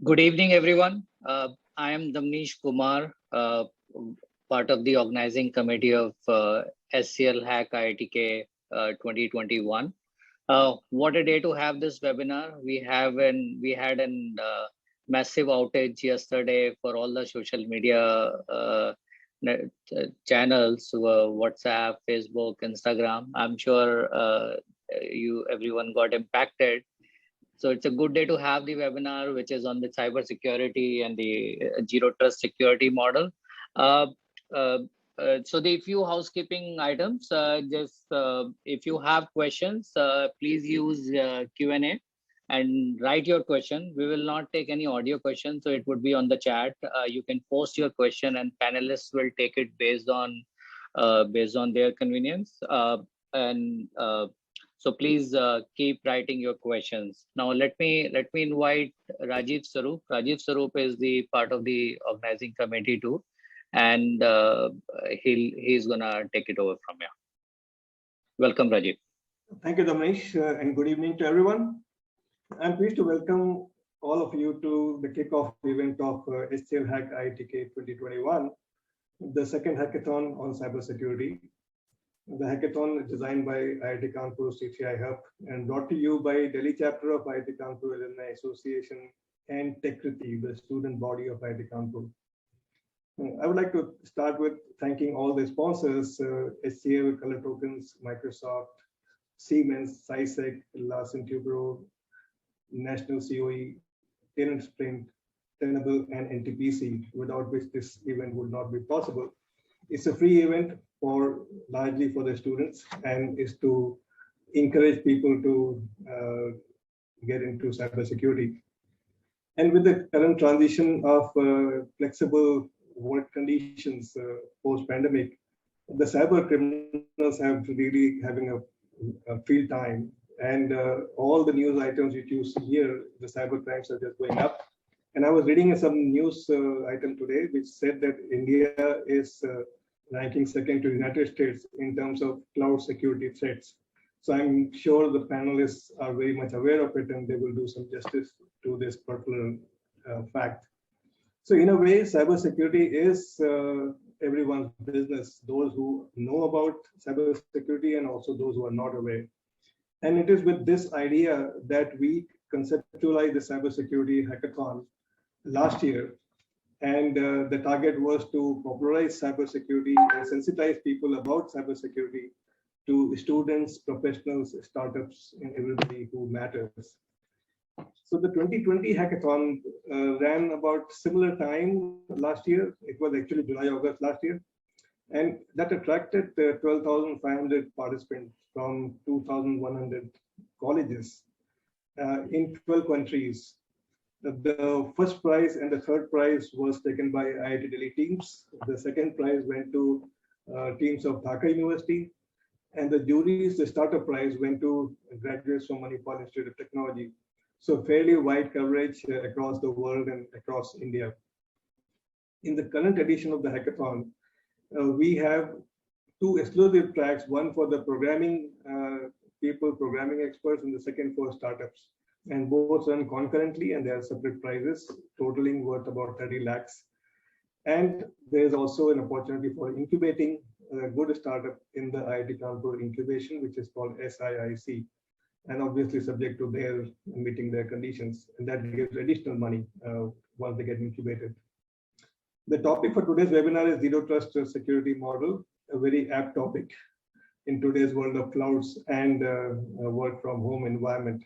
Good evening, everyone. I am Damnish Kumar, part of the organizing committee of SCL Hack IITK 2021. What a day to have this webinar. We had an massive outage yesterday for all the social media channels, WhatsApp, Facebook, Instagram. I'm sure everyone got impacted. So it's a good day to have the webinar, which is on the cybersecurity and the zero trust security model. So the few housekeeping items, if you have questions, please use Q&A and write your question. We will not take any audio questions, so it would be on the chat. You can post your question and panelists will take it based on their convenience. So please keep writing your questions. Now let me invite Rajiv Sarup. Rajiv Sarup is the part of the organizing committee too, and he's gonna take it over from here. Welcome, Rajiv. Thank you, Damnish, and good evening to everyone. I'm pleased to welcome all of you to the kickoff event of SCL Hack IITK 2021, the second hackathon on cybersecurity. The hackathon is designed by IIT Kanpur CTI Hub and brought to you by Delhi chapter of IIT Kanpur Alumni Association and Tekriti, the student body of IIT Kanpur. I would like to start with thanking all the sponsors, SCL, Color Tokens, Microsoft, Siemens, SciSec, Larsen Tubro, National COE, Tenant Sprint, Tenable, and NTPC, without which this event would not be possible. It's a free event largely for the students and is to encourage people to get into cybersecurity. And with the current transition of flexible work conditions post-pandemic, the cyber criminals have really having a field time, and all the news items which you see here, the cyber crimes are just going up. And I was reading some news item today which said that India is ranking second to the United States in terms of cloud security threats. So I'm sure the panelists are very much aware of it and they will do some justice to this particular fact. So in a way, cybersecurity is everyone's business, those who know about cybersecurity and also those who are not aware. And it is with this idea that we conceptualized the cybersecurity hackathon last year. And the target was to popularize cybersecurity and sensitize people about cybersecurity to students, professionals, startups, and everybody who matters. So the 2020 hackathon ran about similar time last year. It was actually July, August last year. And that attracted 12,500 participants from 2,100 colleges in 12 countries. The first prize and the third prize was taken by IIT Delhi teams. The second prize went to teams of Dhaka University. And the juries, the starter prize went to graduates from Manipal Institute of Technology. So fairly wide coverage across the world and across India. In the current edition of the hackathon, we have two exclusive tracks, one for the programming people, programming experts, and the second for startups. And both run concurrently, and there are separate prizes totaling worth about 30 lakhs. And there is also an opportunity for incubating a good startup in the IIT Kanpur incubation, which is called SIIC, and obviously subject to their meeting their conditions. And that gives additional money once they get incubated. The topic for today's webinar is Zero Trust Security Model, a very apt topic in today's world of clouds and work from home environment.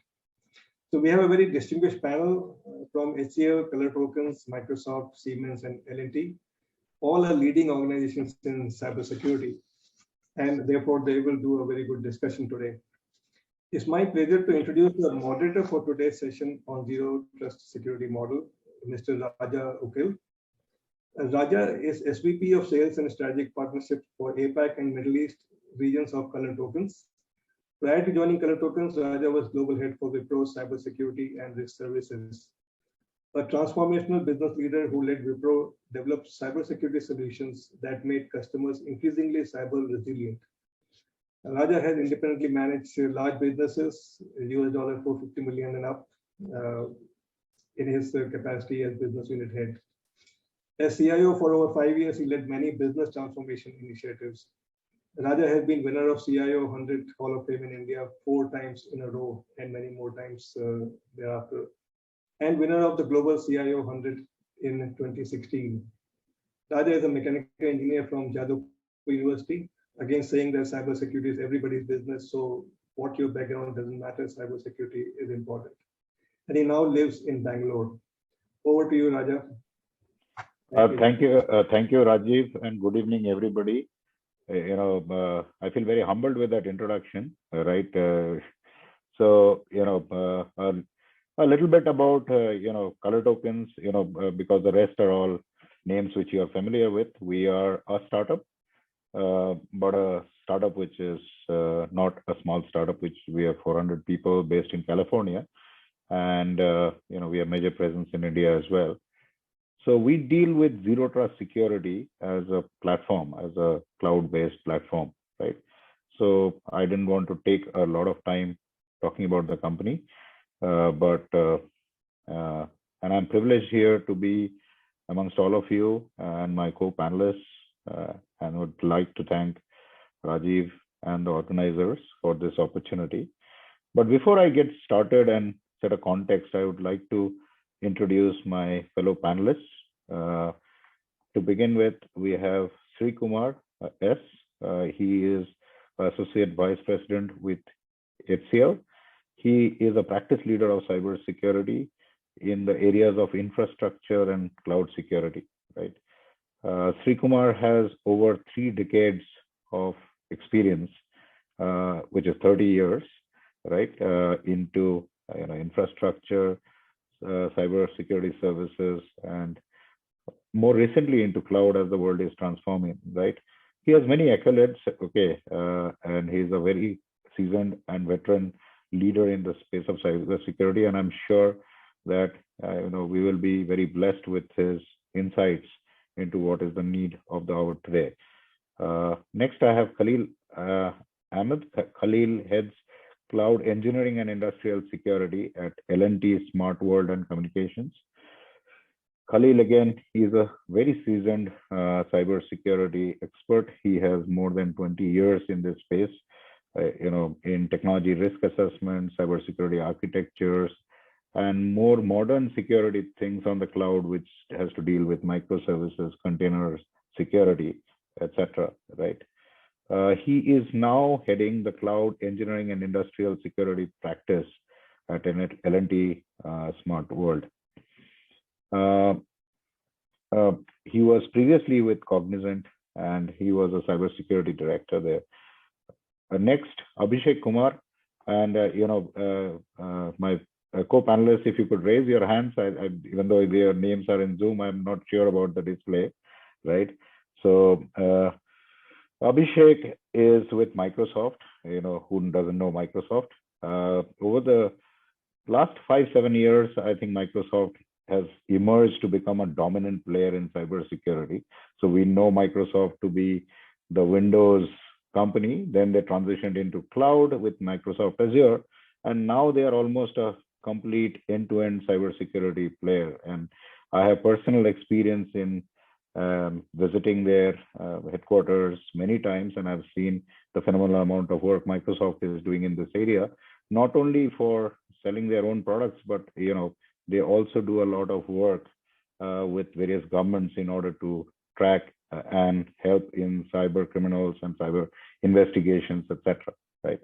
So we have a very distinguished panel from HCL, Color Tokens, Microsoft, Siemens, and L&T. All are leading organizations in cybersecurity, and therefore they will do a very good discussion today. It's my pleasure to introduce the moderator for today's session on Zero Trust Security Model, Mr. Raja Ukil. Raja is SVP of Sales and Strategic Partnerships for APAC and Middle East regions of Color Tokens. Prior to joining Color Tokens, Raja was global head for Wipro Cybersecurity and Risk Services, a transformational business leader who led Wipro develop cybersecurity solutions that made customers increasingly cyber resilient. Raja has independently managed large businesses, $450 million and up, in his capacity as business unit head. As CIO for over 5 years, he led many business transformation initiatives. Raja has been winner of CIO 100 Hall of Fame in India 4 times in a row and many more times thereafter, and winner of the Global CIO 100 in 2016. Raja is a mechanical engineer from Jadavpur University, again saying that cybersecurity is everybody's business, so what your background doesn't matter, cybersecurity is important. And he now lives in Bangalore. Over to you, Raja. Thank you, Rajiv, and good evening, everybody. I feel very humbled with that introduction, right? So, a little bit about, color tokens, because the rest are all names which you are familiar with. We are a startup, but a startup which is not a small startup, which we have 400 people based in California. And, we have major presence in India as well. So we deal with zero trust security as a platform, as a cloud-based platform, right? So I didn't want to take a lot of time talking about the company, and I'm privileged here to be amongst all of you and my co-panelists, and would like to thank Rajiv and the organizers for this opportunity. But before I get started and set a context, I would like to introduce my fellow panelists. To begin with, we have Sri Kumar S. He is Associate Vice President with HCL. He is a practice leader of cybersecurity in the areas of infrastructure and cloud security, right? Sri Kumar has over 3 decades of experience, which is 30 years, right, into infrastructure, cybersecurity services, and more recently into cloud as the world is transforming, right? He has many accolades, okay, and he's a very seasoned and veteran leader in the space of cybersecurity, and I'm sure that we will be very blessed with his insights into what is the need of the hour today. Next, I have Khalil Ahmed. Khalil heads Cloud Engineering and Industrial Security at L&T Smart World and Communications. Khalil, again, he's a very seasoned cybersecurity expert. He has more than 20 years in this space, in technology risk assessment, cybersecurity architectures, and more modern security things on the cloud, which has to deal with microservices, containers, security, etc. Right? He is now heading the Cloud Engineering and Industrial Security practice at L&T Smart World. He was previously with Cognizant, and he was a cybersecurity director there. Next, Abhishek Kumar, and my co-panelists, if you could raise your hands, even though their names are in Zoom, I'm not sure about the display, right? So Abhishek is with Microsoft. Who doesn't know Microsoft? Over the last 5-7 years, I think Microsoft has emerged to become a dominant player in cybersecurity. So we know Microsoft to be the Windows company. Then they transitioned into cloud with Microsoft Azure, and now they are almost a complete end-to-end cybersecurity player. And I have personal experience in visiting their headquarters many times, and I've seen the phenomenal amount of work Microsoft is doing in this area, not only for selling their own products, but they also do a lot of work with various governments in order to track and help in cyber criminals and cyber investigations, etc. Right?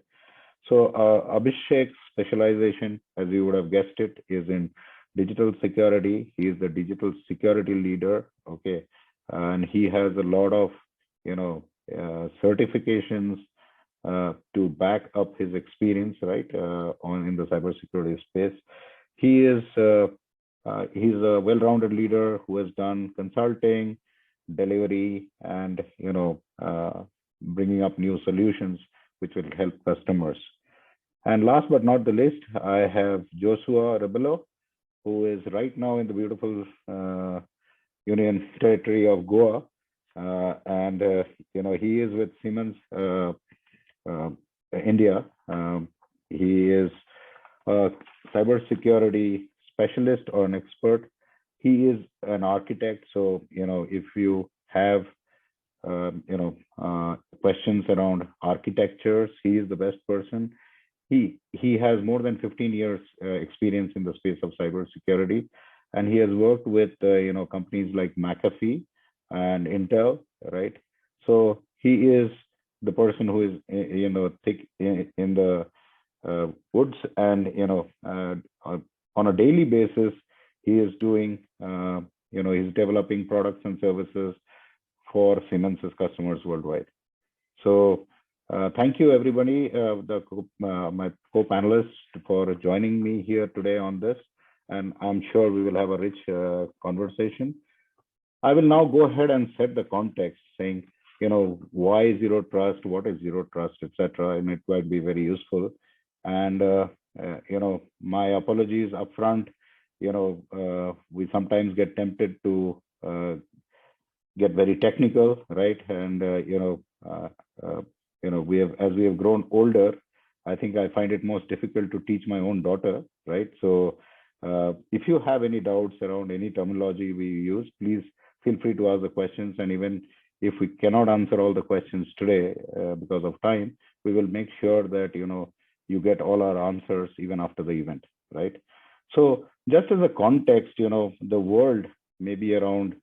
So Abhishek's specialization, as you would have guessed it, is in digital security. He is the digital security leader, okay, and he has a lot of certifications to back up his experience, right, in the cybersecurity space. He's a well-rounded leader who has done consulting, delivery, and bringing up new solutions which will help customers. And last but not the least, I have Joshua Rebello, who is right now in the beautiful Union Territory of Goa, and he is with Siemens India. He is a cybersecurity specialist or an expert. He is an architect. So, if you have, questions around architectures, he is the best person. He has more than 15 years experience in the space of cybersecurity, and he has worked with companies like McAfee and Intel, right? So he is the person who is thick in the woods, and on a daily basis he is doing he's developing products and services for Siemens's customers worldwide. So thank you, everybody, my co-panelists, for joining me here today on this. And I'm sure we will have a rich conversation. I will now go ahead and set the context, saying, why zero trust, what is zero trust, etc. And it might be very useful. And my apologies upfront. We sometimes get tempted to get very technical, right? And we have grown older. I think I find it most difficult to teach my own daughter, right? So if you have any doubts around any terminology we use, please feel free to ask the questions. And even if we cannot answer all the questions today because of time, we will make sure that you get all our answers even after the event, right? So just as a context, the world maybe around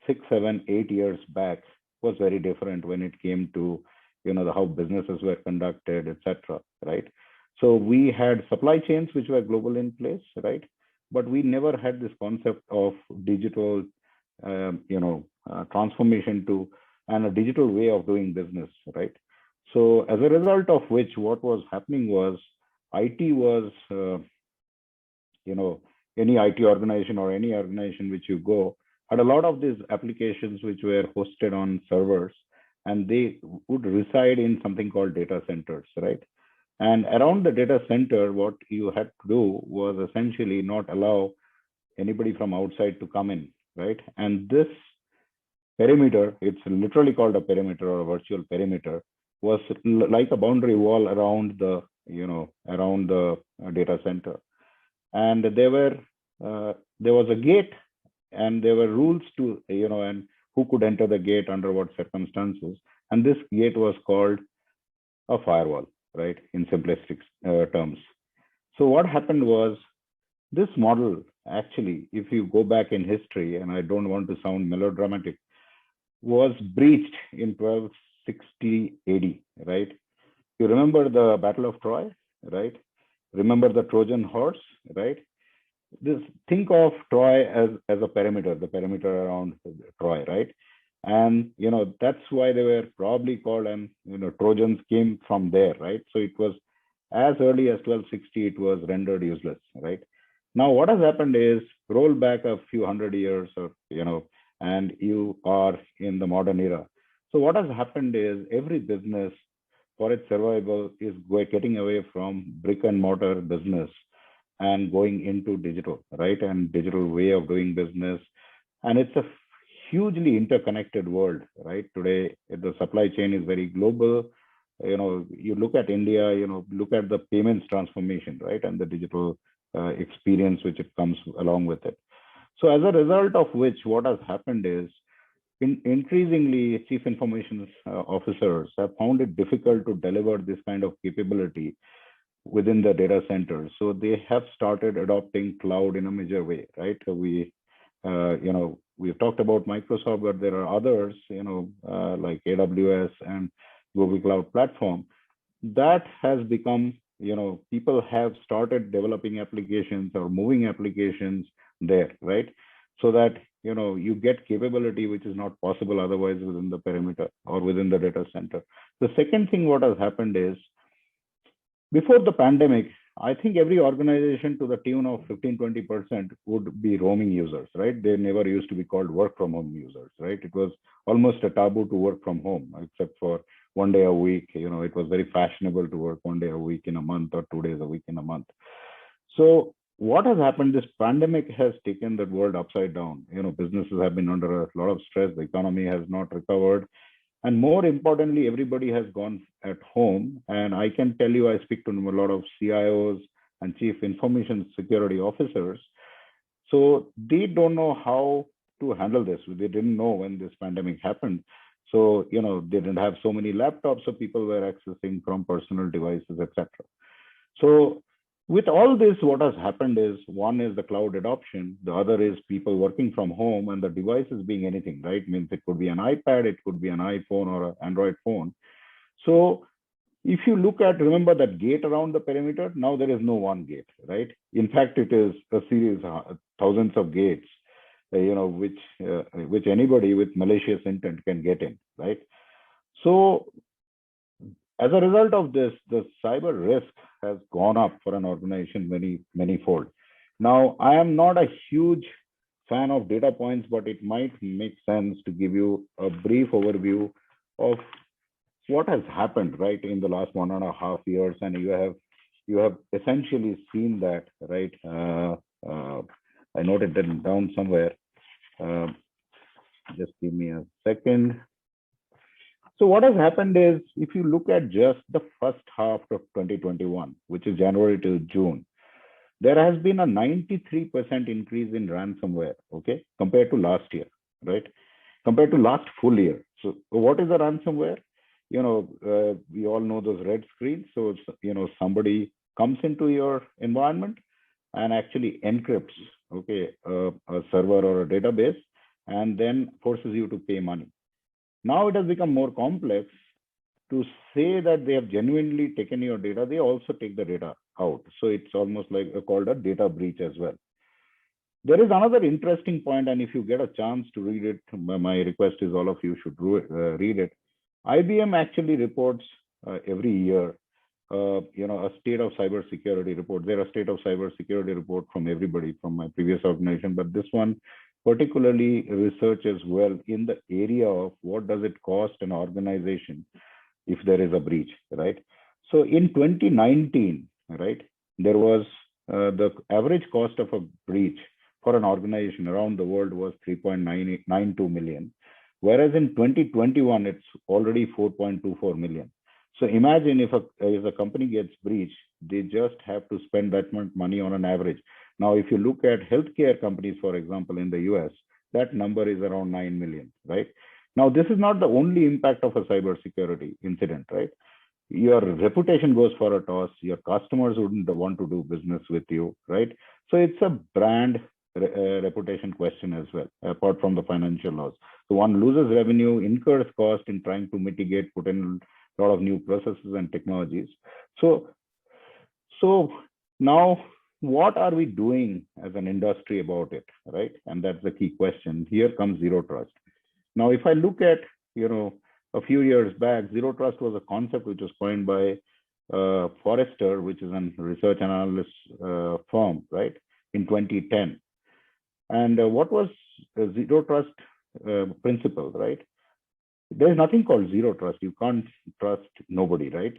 6, 7, 8 years back was very different when it came to how businesses were conducted, etc. Right? So we had supply chains which were global in place, right? But we never had this concept of digital, transformation to and a digital way of doing business, right? So as a result of which, what was happening was IT was, any IT organization or any organization which you go had a lot of these applications which were hosted on servers, and they would reside in something called data centers, right? And around the data center, what you had to do was essentially not allow anybody from outside to come in, right? And this perimeter, it's literally called a perimeter or a virtual perimeter, was like a boundary wall around the, around the data center. And there was a gate, and there were rules to, and who could enter the gate under what circumstances. And this gate was called a firewall, right, in simplistic terms. So what happened was, this model, actually, if you go back in history, and I don't want to sound melodramatic, was breached in 1260 AD, right? You remember the Battle of Troy, right? Remember the Trojan horse, right? Think of Troy as a perimeter, the perimeter around Troy, right? And that's why they were probably called, and Trojans came from there, right? So it was as early as 1260, it was rendered useless, right? Now what has happened is, roll back a few hundred years, or and you are in the modern era. So what has happened is, every business, for its survival, is getting away from brick and mortar business and going into digital, right? And digital way of doing business. And it's a hugely interconnected world, right? Today, the supply chain is very global. You look at India, look at the payments transformation, right? And the digital experience which it comes along with it. So as a result of which, what has happened is, increasingly, chief information officers have found it difficult to deliver this kind of capability within the data center. So they have started adopting cloud in a major way, right? So we've talked about Microsoft, but there are others, like AWS and Google Cloud Platform. That has become, people have started developing applications or moving applications there, right? So that, you get capability which is not possible otherwise within the perimeter or within the data center. The second thing what has happened is, before the pandemic, I think every organization to the tune of 15-20% would be roaming users, right? They never used to be called work from home users, right? It was almost a taboo to work from home, except for one day a week. It was very fashionable to work one day a week in a month, or 2 days a week in a month. So what has happened, this pandemic has taken the world upside down. Businesses have been under a lot of stress. The economy has not recovered. And more importantly, everybody has gone at home. And I can tell you, I speak to a lot of CIOs and chief information security officers. So they don't know how to handle this. They didn't know when this pandemic happened. So, they didn't have so many laptops, so people were accessing from personal devices, etc. So with all this, what has happened is, one is the cloud adoption, the other is people working from home, and the devices being anything, right? Means it could be an iPad, it could be an iPhone or an Android phone. So if you look at, remember that gate around the perimeter, now there is no one gate, right? In fact, it is a series, thousands of gates, which anybody with malicious intent can get in, right? So as a result of this, the cyber risk has gone up for an organization many fold. Now, I am not a huge fan of data points, but it might make sense to give you a brief overview of what has happened, right, in the last 1.5 years, and you have essentially seen that, right? I noted that down somewhere. Just give me a second. So what has happened is, if you look at just the first half of 2021, which is January to June, there has been a 93% increase in ransomware, okay, compared to last year, right? Compared to last full year. So what is a ransomware? We all know those red screens. So, somebody comes into your environment and actually encrypts, okay, a server or a database, and then forces you to pay money. Now it has become more complex to say that they have genuinely taken your data. They also take the data out. So it's almost like called a data breach as well. There is another interesting point, and if you get a chance to read it, my request is all of you should read it. IBM actually reports every year, a state of cybersecurity report. There are state of cybersecurity report from everybody from my previous organization, but this one particularly researches well in the area of what does it cost an organization if there is a breach, right? So in 2019, right, there was the average cost of a breach for an organization around the world was 3.92 million. Whereas in 2021, it's already 4.24 million. So imagine if a company gets breached, they just have to spend that much money on an average. Now, if you look at healthcare companies, for example, in the US, that number is around 9 million, right? Now, this is not the only impact of a cybersecurity incident, right? Your reputation goes for a toss. Your customers wouldn't want to do business with you, right? So it's a brand reputation question as well, apart from the financial loss. So one loses revenue, incurs cost in trying to mitigate, put in a lot of new processes and technologies. So now what are we doing as an industry about it, right? And that's the key question. Here comes zero trust. Now, if I look at, a few years back, zero trust was a concept which was coined by Forrester, which is a research analyst firm, right, in 2010. And what was a zero trust principle, right? There's nothing called zero trust. You can't trust nobody, right?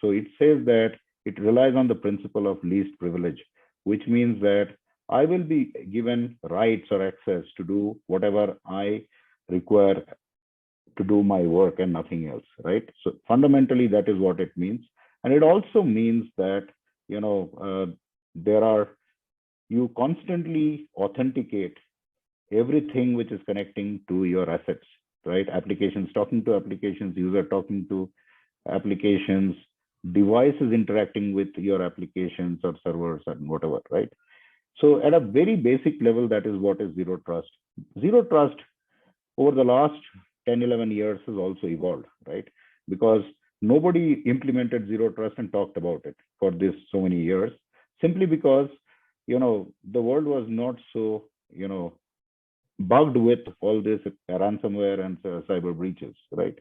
So it says that it relies on the principle of least privilege, which means that I will be given rights or access to do whatever I require to do my work and nothing else, right? So fundamentally, that is what it means. And it also means that, you constantly authenticate everything which is connecting to your assets, right? Applications talking to applications, user talking to applications, devices interacting with your applications or servers and whatever, right? So at a very basic level, that is what is zero trust. Zero trust over the last 10, 11 years has also evolved, right? Because nobody implemented zero trust and talked about it for this so many years, simply because, the world was not so, bugged with all this ransomware and cyber breaches, right?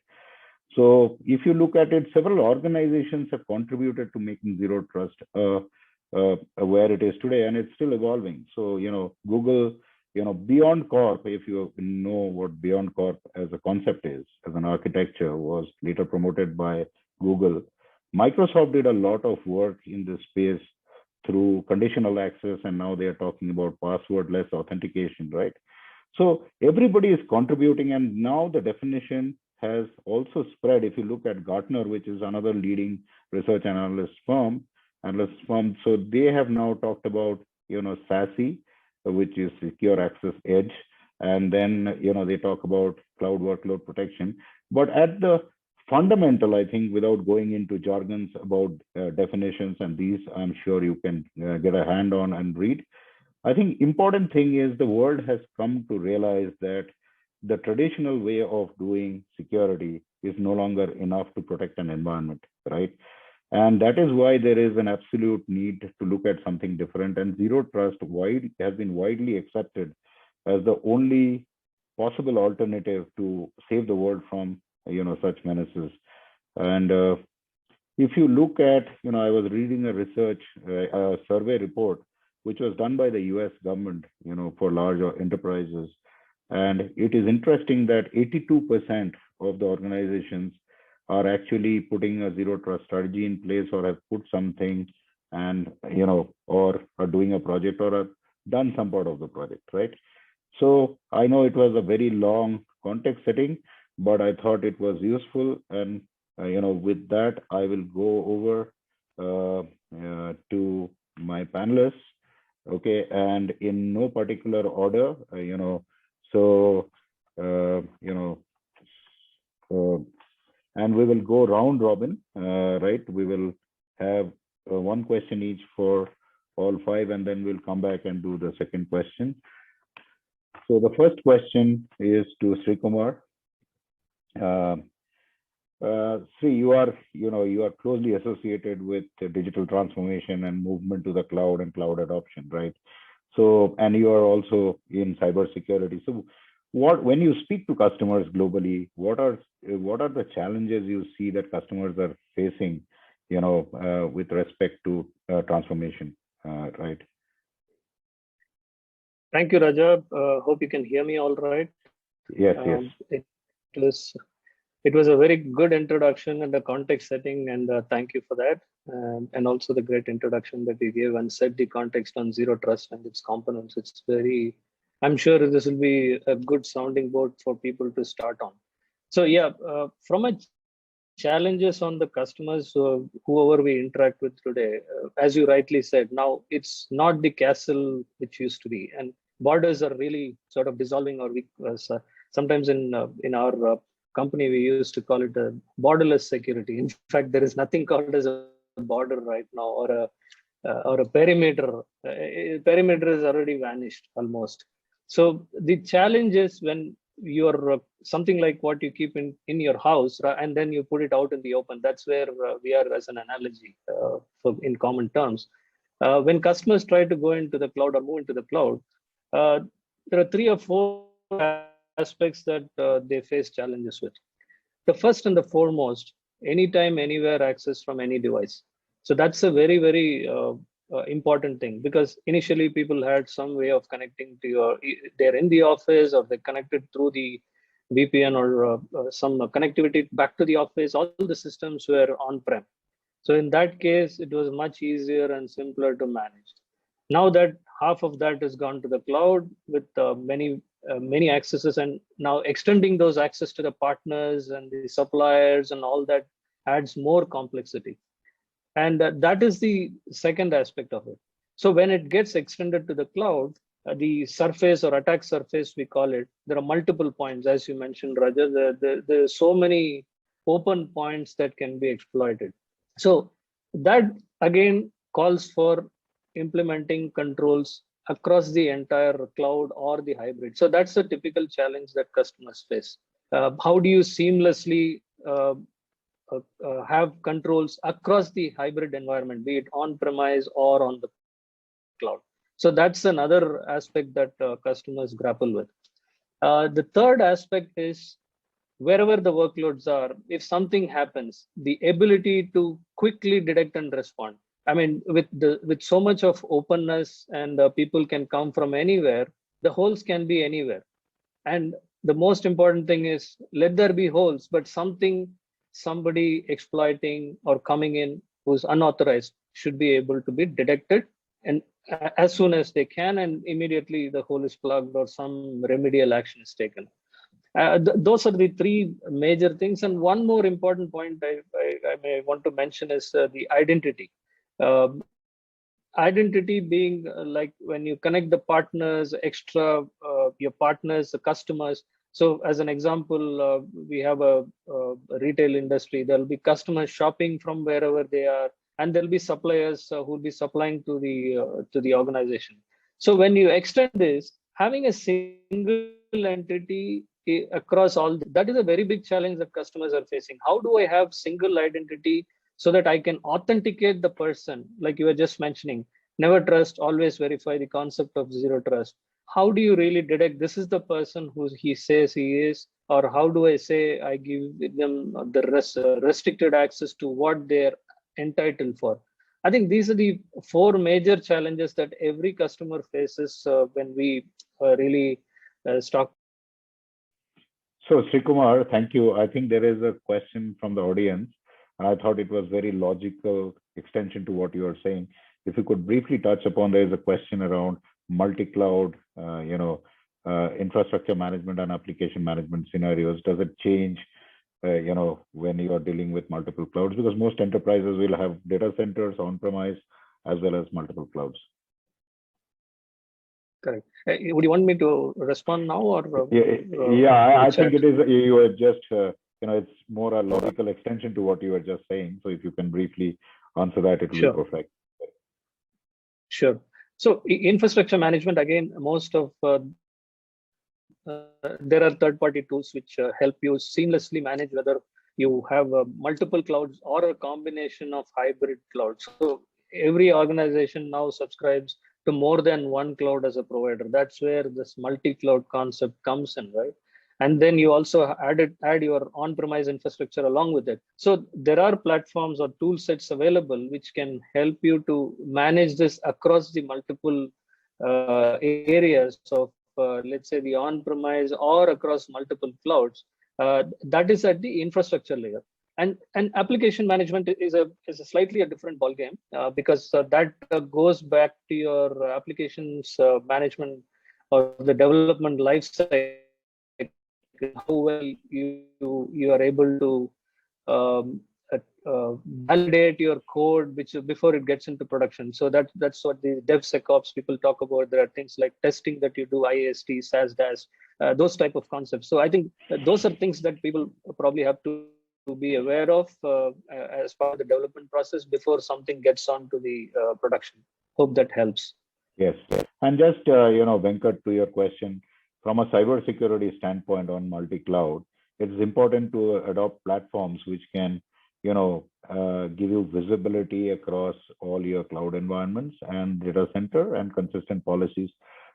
So if you look at it, several organizations have contributed to making zero trust where it is today, and it's still evolving. So, Google, Beyond Corp, if you know what Beyond Corp as a concept is, as an architecture, was later promoted by Google. Microsoft did a lot of work in this space through conditional access, and now they are talking about passwordless authentication, right? So everybody is contributing, and now the definition has also spread. If you look at Gartner, which is another leading research analyst firm, so they have now talked about, SASE which is Secure Access Edge. And then, they talk about cloud workload protection. But at the fundamental, I think, without going into jargons about definitions and these, I'm sure you can get a hand on and read. I think important thing is the world has come to realize that the traditional way of doing security is no longer enough to protect an environment, right? And that is why there is an absolute need to look at something different. And zero trust has been widely accepted as the only possible alternative to save the world from, such menaces. And if you look at, I was reading a survey report, which was done by the US government, for larger enterprises. And it is interesting that 82% of the organizations are actually putting a zero trust strategy in place, or have put something, and, or are doing a project, or have done some part of the project, right? So I know it was a very long context setting, but I thought it was useful. And, with that, I will go over to my panelists. Okay, and in no particular order, and we will go round robin, right? We will have one question each for all five, and then we'll come back and do the second question. So the first question is to Sri Kumar. Sri, you are closely associated with digital transformation and movement to the cloud and cloud adoption, right? So, and you are also in cybersecurity. So, when you speak to customers globally, what are the challenges you see that customers are facing, with respect to transformation, right? Thank you, Raja. Hope you can hear me all right. Yes, yes. It was a very good introduction and the context setting, and thank you for that. And also the great introduction that you gave and set the context on zero trust and its components. I'm sure this will be a good sounding board for people to start on. So yeah, from a challenges on the customers, whoever we interact with today, as you rightly said, now it's not the castle which used to be, and borders are really sort of dissolving, or sometimes in our company, we used to call it a borderless security. In fact, there is nothing called as a border right now, or a perimeter. Perimeter has already vanished almost. So the challenge is when you're something like what you keep in your house, and then you put it out in the open. That's where we are as an analogy, in common terms. When customers try to go into the cloud or move into the cloud, there are 3 or 4 aspects that they face challenges with. The first and the foremost, anytime, anywhere access from any device. So that's a very, very important thing, because initially people had some way of connecting to they're in the office, or they connected through the VPN, or some connectivity back to the office. All the systems were on-prem. So in that case, it was much easier and simpler to manage. Now that half of that has gone to the cloud with many accesses, and now extending those access to the partners and the suppliers and all that adds more complexity. And that is the second aspect of it. So when it gets extended to the cloud, the surface or attack surface, we call it, there are multiple points, as you mentioned, Raja. There are so many open points that can be exploited. So that again calls for implementing controls across the entire cloud or the hybrid. So that's a typical challenge that customers face. How do you seamlessly have controls across the hybrid environment, be it on-premise or on the cloud? So that's another aspect that customers grapple with. The third aspect is wherever the workloads are, if something happens, the ability to quickly detect and respond. I mean, with so much of openness, and people can come from anywhere, the holes can be anywhere. And the most important thing is, let there be holes, but somebody exploiting or coming in who's unauthorized should be able to be detected, and as soon as they can, and immediately the hole is plugged or some remedial action is taken. Those are the 3 major things. And one more important point I may want to mention is the identity. identity being like when you connect the partners, your partners, the customers. So as an example, we have a retail industry. There'll be customers shopping from wherever they are, and there'll be suppliers who will be supplying to the organization. So when you extend this, having a single entity across all, that is a very big challenge that customers are facing. How do I have single identity so that I can authenticate the person, like you were just mentioning? Never trust, always verify, the concept of zero trust. How do you really detect this is the person who he says he is? Or how do I say I give them the restricted access to what they're entitled for? I think these are the four major challenges that every customer faces when we really start. So, Srikumar, thank you. I think there is a question from the audience, and I thought it was very logical extension to what you are saying. If you could briefly touch upon, there is a question around multi-cloud, infrastructure management and application management scenarios. Does it change, when you are dealing with multiple clouds? Because most enterprises will have data centers on-premise as well as multiple clouds. Correct. Would you want me to respond now, or I think it is. You are just, it's more a logical extension to what you were just saying. So if you can briefly answer that, it will be perfect. Sure. So infrastructure management, again, most of there are third-party tools which help you seamlessly manage whether you have multiple clouds or a combination of hybrid clouds. So every organization now subscribes to more than one cloud as a provider. That's where this multi-cloud concept comes in, right? And then you also add your on-premise infrastructure along with it. So there are platforms or tool sets available which can help you to manage this across the multiple areas of, let's say, the on-premise or across multiple clouds. That is at the infrastructure layer. And application management is a slightly a different ballgame because that goes back to your applications management or the development life cycle, how well you are able to validate your code before it gets into production. So that's what the DevSecOps people talk about. There are things like testing that you do, IAST, SASDAS, those type of concepts. So I think those are things that people probably have to be aware of as part of the development process before something gets onto the production. Hope that helps. Yes. And just, Venkat, to your question, from a cybersecurity standpoint on multi-cloud, it's important to adopt platforms which can, give you visibility across all your cloud environments and data center and consistent policies.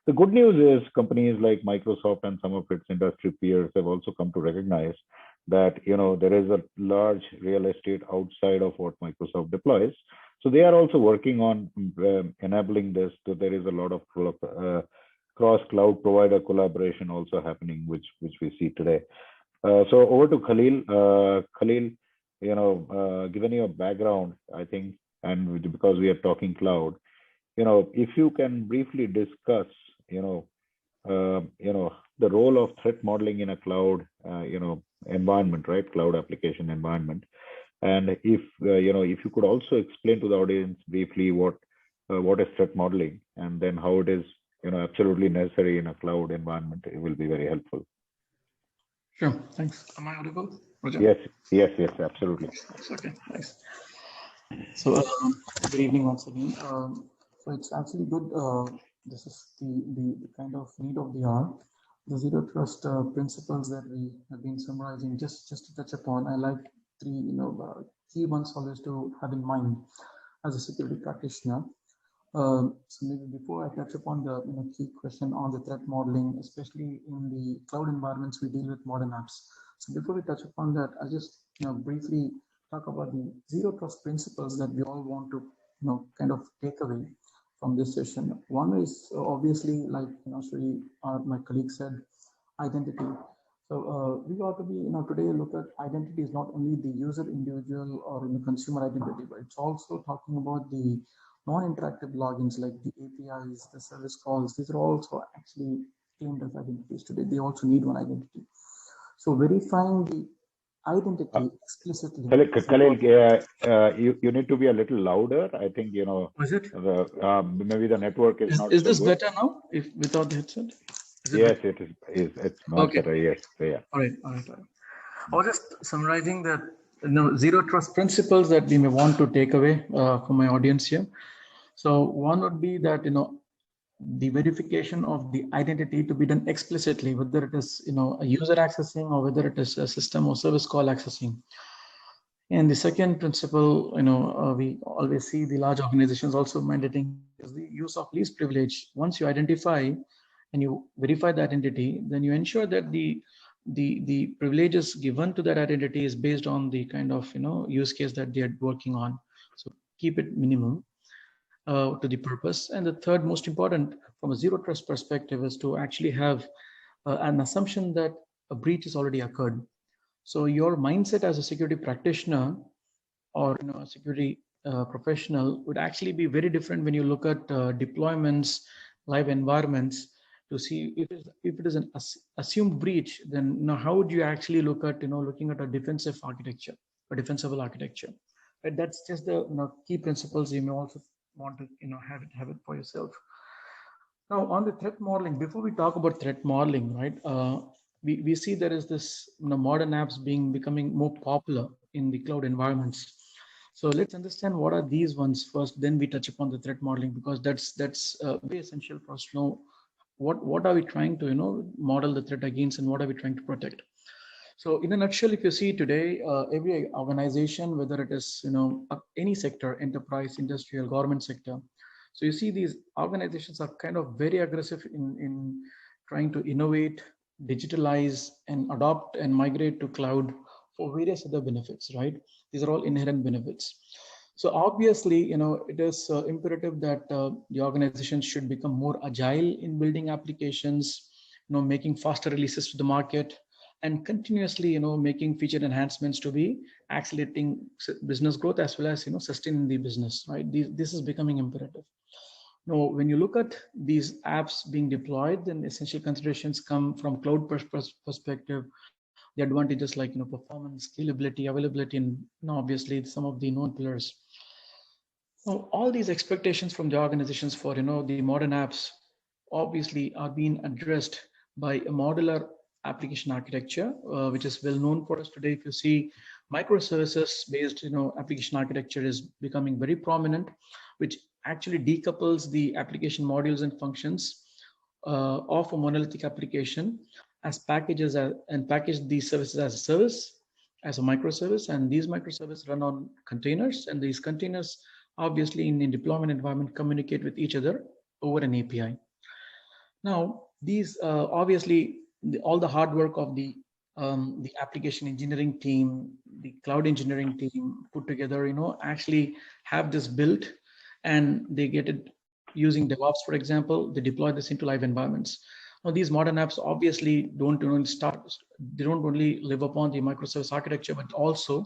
The good news is companies like Microsoft and some of its industry peers have also come to recognize that, there is a large real estate outside of what Microsoft deploys. So they are also working on enabling this. So there is a lot of cross-cloud provider collaboration also happening, which we see today. So over to Khalil. Khalil, given your background, I think, and because we are talking cloud, if you can briefly discuss, the role of threat modeling in a cloud, environment, right? Cloud application environment. And if you could also explain to the audience briefly what is threat modeling, and then how it is, absolutely necessary in a cloud environment, it will be very helpful. Sure. Thanks. Am I audible, Roger? Yes, absolutely. Okay, nice. So good evening once again. So it's actually good. This is the kind of need of the hour. The zero trust principles that we have been summarizing. Just to touch upon, I like three key ones always to have in mind as a security practitioner. So maybe before I touch upon the key question on the threat modeling, especially in the cloud environments we deal with modern apps. So before we touch upon that, I'll just briefly talk about the zero trust principles that we all want to kind of take away from this session. One is obviously, like Sri, my colleague said, identity. So we ought to be today look at identity is not only the user individual or consumer identity, but it's also talking about the non-interactive logins like the APIs, the service calls. These are also actually claimed as identities today. They also need one identity. So verifying the identity explicitly. Khalil, you need to be a little louder. I think, you know, Was it? Maybe the network is not Is so this good. better now? If without the headset? Yes, it is. It's much Okay. better. Yes. So, yeah. All right. I was just summarizing that, you know, zero trust principles that we may want to take away from my audience here. So one would be that, you know, the verification of the identity to be done explicitly, whether it is, you know, a user accessing or whether it is a system or service call accessing. And the second principle, you know, we always see the large organizations also mandating is the use of least privilege. Once you identify and you verify the identity, then you ensure that the privileges given to that identity is based on the kind of, you know, use case that they are working on. So keep it minimum to the purpose. And the third most important from a zero trust perspective is to actually have an assumption that a breach has already occurred. So your mindset as a security practitioner or, you know, a security professional would actually be very different when you look at deployments, live environments, to see if it is an assumed breach. Then, you know, how would you actually look at, you know, looking at a defensive architecture or defensible architecture? Right? That's just the, you know, key principles you may also want to, you know, have it for yourself. Now, on the threat modeling, before we talk about threat modeling, right? We see there is this, you know, modern apps becoming more popular in the cloud environments. So let's understand what are these ones first. Then we touch upon the threat modeling, because that's very essential for us to know what are we trying to, you know, model the threat against and what are we trying to protect. So in a nutshell, if you see today, every organization, whether it is, you know, any sector, enterprise, industrial, government sector, so you see these organizations are kind of very aggressive in trying to innovate, digitalize, and adopt and migrate to cloud for various other benefits, right? These are all inherent benefits. So obviously, you know, it is imperative that the organizations should become more agile in building applications, you know, making faster releases to the market, and continuously, you know, making feature enhancements to be accelerating business growth as well as, you know, sustaining the business, right? This is becoming imperative. Now, when you look at these apps being deployed, then essential considerations come from cloud perspective. The advantages like, you know, performance, scalability, availability, and, you know, obviously some of the known pillars. Now, all these expectations from the organizations for, you know, the modern apps obviously are being addressed by a modular application architecture, which is well known for us today. If you see, microservices based, you know, application architecture is becoming very prominent, which actually decouples the application modules and functions of a monolithic application as packages and package these services as a service, as a microservice, and these microservices run on containers, and these containers obviously in the deployment environment communicate with each other over an API. Now, these obviously all the hard work of the application engineering team, the cloud engineering team put together, you know, actually have this built, and they get it using DevOps, for example. They deploy this into live environments. Now, these modern apps obviously don't only live upon the microservice architecture, but also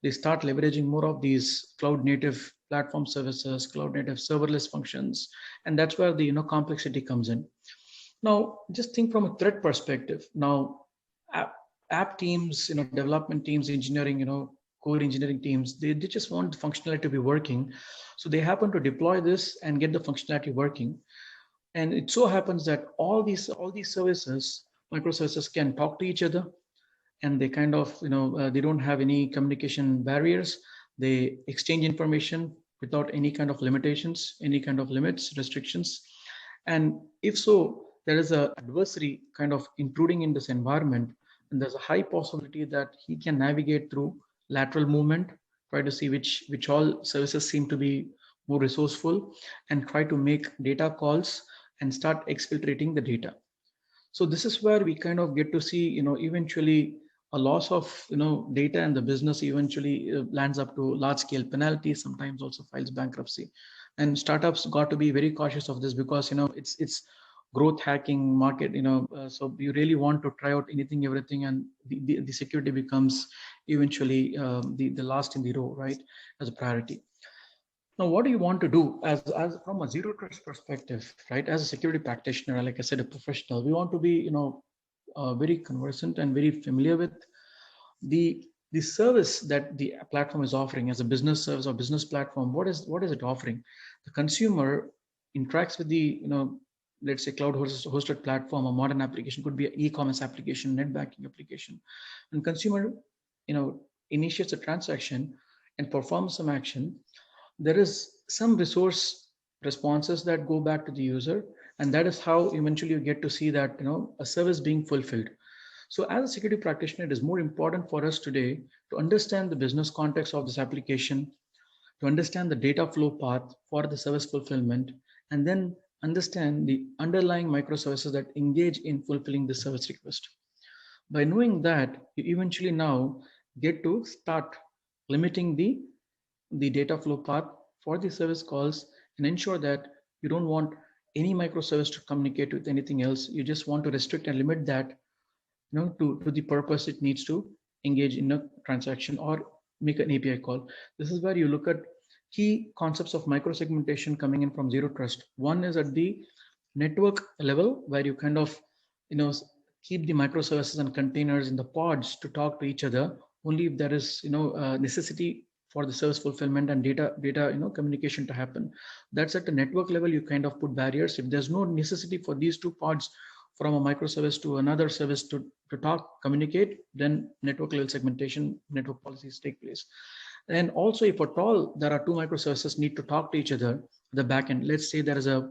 they start leveraging more of these cloud native platform services, cloud native serverless functions, and that's where the, you know, complexity comes in. Now, just think from a threat perspective. Now, app teams, you know, development teams, engineering, you know, core engineering teams, they just want the functionality to be working. So they happen to deploy this and get the functionality working. And it so happens that all these services, microservices, can talk to each other, and they kind of, you know, they don't have any communication barriers. They exchange information without any kind of limitations, any kind of limits, restrictions. And if so, there is an adversary kind of intruding in this environment, and there's a high possibility that he can navigate through lateral movement, try to see which all services seem to be more resourceful, and try to make data calls and start exfiltrating the data. So this is where we kind of get to see, you know, eventually a loss of, you know, data, and the business eventually lands up to large scale penalties, sometimes also files bankruptcy. And startups got to be very cautious of this, because, you know, it's growth hacking market, you know, so you really want to try out anything, everything, and the security becomes eventually the last in the row, right, as a priority. Now, what do you want to do as from a zero trust perspective, right? As a security practitioner, like I said, a professional, we want to be, you know, very conversant and very familiar with the the service that the platform is offering as a business service or business platform, what is it offering? The consumer interacts with the, let's say cloud hosted platform, a modern application, could be an e-commerce application, net banking application, and consumer, initiates a transaction and performs some action. There is some resource responses that go back to the user, and that is how eventually you get to see that, a service being fulfilled. So as a security practitioner, it is more important for us today to understand the business context of this application, to understand the data flow path for the service fulfillment, and then understand the underlying microservices that engage in fulfilling the service request. By knowing that, you eventually now get to start limiting the data flow path for the service calls and ensure that you don't want any microservice to communicate with anything else. You just want to restrict and limit that, to the purpose it needs to engage in a transaction or make an API call. This is where you look at key concepts of microsegmentation coming in from zero trust. One is at the network level, where you kind of, keep the microservices and containers in the pods to talk to each other only if there is, necessity for the service fulfillment and data, communication to happen. That's at the network level. You kind of put barriers. If there's no necessity for these two pods from a microservice to another service to talk, communicate, then network level segmentation, network policies take place. And also, if at all there are two microservices need to talk to each other, the backend, let's say there is a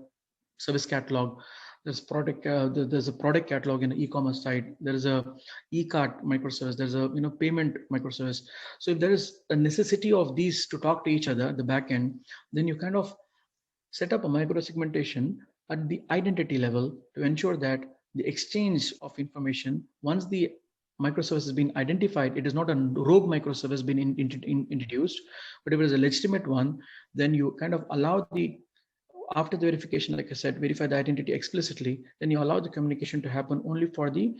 service catalog, there's a product catalog in the e-commerce side, there is a e-cart microservice, there's a payment microservice. So if there is a necessity of these to talk to each other, the backend, then you kind of set up a microsegmentation at the identity level to ensure that the exchange of information, once the microservice has been identified, it is not a rogue microservice being introduced, but if it is a legitimate one, then you kind of allow after the verification, like I said, verify the identity explicitly, then you allow the communication to happen only for the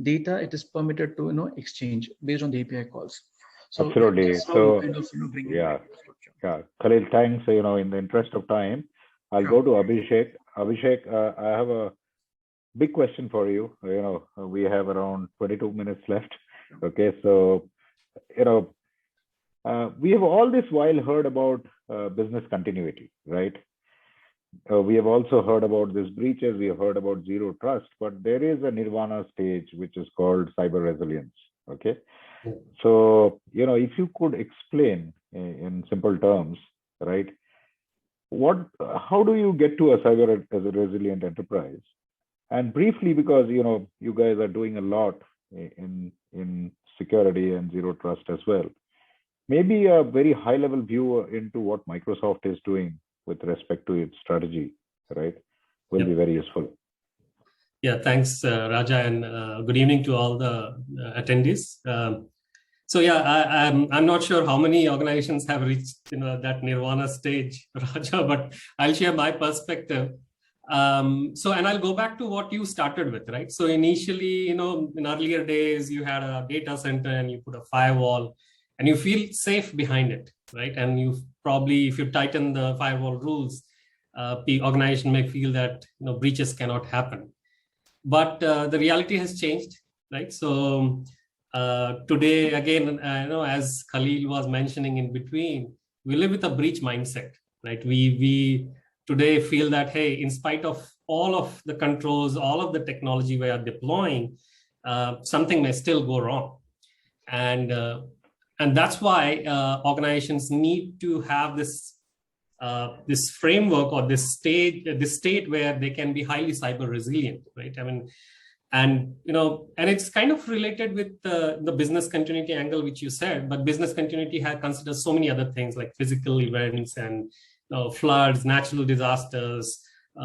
data it is permitted to exchange based on the API calls. So absolutely. So kind of, yeah. Khalil, thanks. In the interest of time, I'll go to Abhishek. Abhishek, I have a big question for you. We have around 22 minutes left. Okay, so we have all this while heard about business continuity, right? We have also heard about these breaches. We have heard about zero trust, but there is a nirvana stage which is called cyber resilience. Okay, so if you could explain in simple terms, right? How do you get to a cyber as a resilient enterprise? And briefly, because you guys are doing a lot in security and zero trust as well, maybe a very high level view into what Microsoft is doing with respect to its strategy, right, will be very useful. Yeah, thanks, Raja, and good evening to all the attendees. So yeah, I'm not sure how many organizations have reached that nirvana stage, Raja, but I'll share my perspective. And I'll go back to what you started with, right? So initially, in earlier days, you had a data center and you put a firewall and you feel safe behind it, right? And you probably, if you tighten the firewall rules, the organization may feel that breaches cannot happen. But the reality has changed, right? So today, again, as Khalil was mentioning in between, we live with a breach mindset, right? We today feel that, hey, in spite of all of the controls, all of the technology we are deploying, something may still go wrong. And that's why organizations need to have this framework or this state where they can be highly cyber resilient, right? I mean, and it's kind of related with the business continuity angle, which you said, but business continuity considers so many other things like physical events and floods, natural disasters,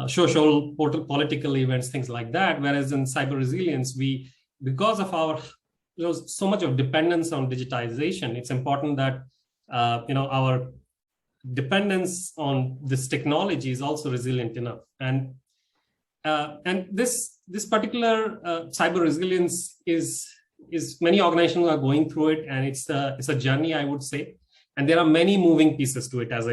social, political events, things like that. Whereas in cyber resilience, because of our so much of dependence on digitization, it's important that our dependence on this technology is also resilient enough. And this particular cyber resilience is many organizations are going through it, and it's a journey, I would say. And there are many moving pieces to it, as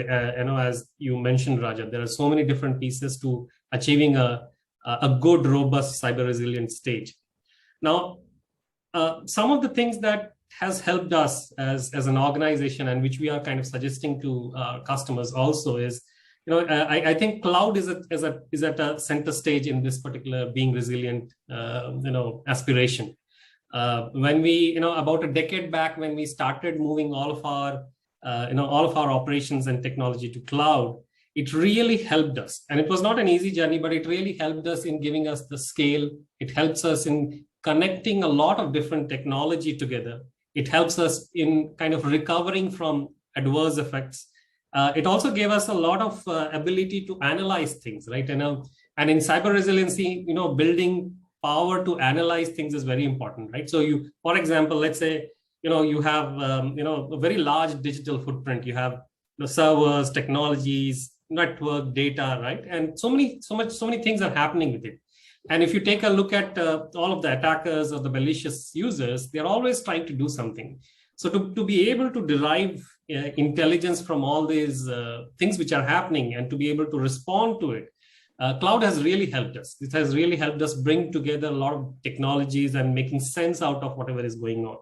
you mentioned, Raja. There are so many different pieces to achieving a good, robust cyber resilient stage. Now, some of the things that has helped us as an organization, and which we are kind of suggesting to our customers also, is, I think cloud is at a center stage in this particular being resilient, aspiration. When we, about a decade back, when we started moving all of our operations and technology to cloud, it really helped us. And it was not an easy journey, but it really helped us in giving us the scale. It helps us in connecting a lot of different technology together. It helps us in kind of recovering from adverse effects. It also gave us a lot of ability to analyze things, right? And in cyber resiliency, building power to analyze things is very important, right? So for example, let's say, you have, a very large digital footprint. You have the servers, technologies, network, data, right? And so many things are happening with it. And if you take a look at all of the attackers or the malicious users, they're always trying to do something. So to be able to derive intelligence from all these things which are happening and to be able to respond to it, cloud has really helped us. It has really helped us bring together a lot of technologies and making sense out of whatever is going on.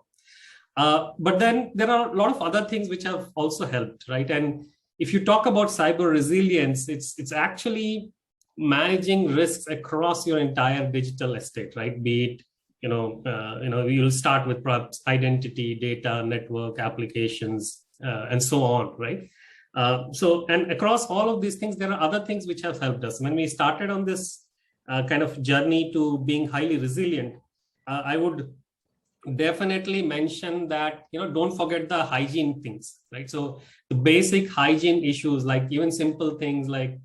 But then there are a lot of other things which have also helped, right? And if you talk about cyber resilience, it's actually managing risks across your entire digital estate, right? Be it, you'll start with perhaps identity, data, network, applications, and so on, right? And across all of these things, there are other things which have helped us. When we started on this kind of journey to being highly resilient, I would definitely mention that, don't forget the hygiene things, right? So the basic hygiene issues, like even simple things like,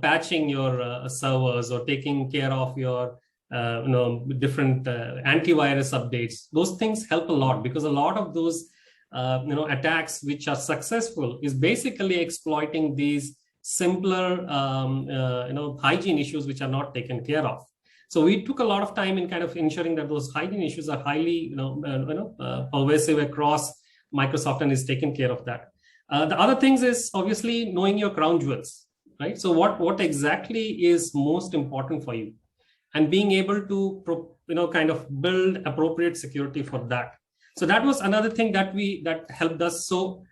patching your servers or taking care of your, different antivirus updates. Those things help a lot, because a lot of those, attacks which are successful is basically exploiting these simpler, hygiene issues which are not taken care of. So we took a lot of time in kind of ensuring that those hygiene issues are highly, pervasive across Microsoft and is taken care of that. The other things is obviously knowing your crown jewels, right? So what exactly is most important for you, and being able to, kind of build appropriate security for that. So that was another thing that helped us. So,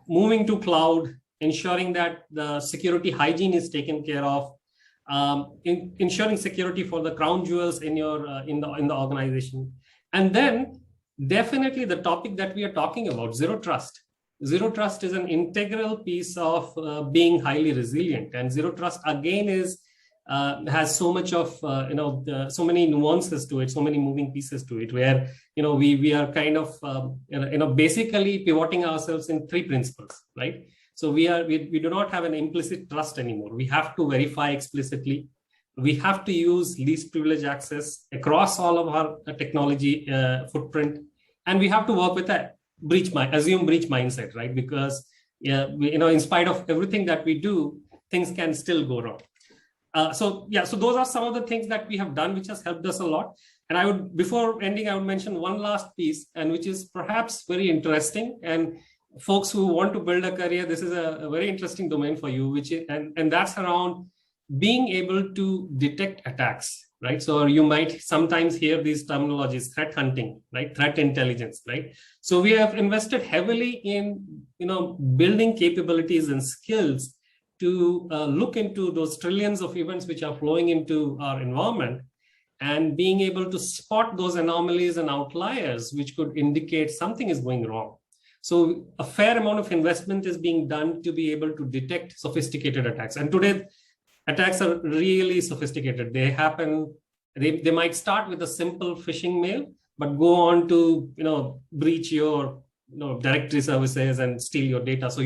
moving to cloud, ensuring that the security hygiene is taken care of, ensuring security for the crown jewels in your in the organization, and then definitely the topic that we are talking about, zero trust. Zero trust is an integral piece of being highly resilient, and zero trust again is has so much of so many nuances to it, so many moving pieces to it, where we are kind of basically pivoting ourselves in three principles, right? So we do not have an implicit trust anymore. We have to verify explicitly. We have to use least privilege access across all of our technology footprint, and we have to work with that assume breach mindset, right? Because in spite of everything that we do, things can still go wrong. So those are some of the things that we have done, which has helped us a lot. And before ending, I would mention one last piece, and which is perhaps very interesting. And folks who want to build a career, this is a very interesting domain for you, and that's around being able to detect attacks, right? So you might sometimes hear these terminologies: threat hunting, right? Threat intelligence, right? So we have invested heavily in, building capabilities and skills to look into those trillions of events which are flowing into our environment, and being able to spot those anomalies and outliers which could indicate something is going wrong. So a fair amount of investment is being done to be able to detect sophisticated attacks. And today, attacks are really sophisticated. They happen, they might start with a simple phishing mail, but go on to, breach your directory services and steal your data. So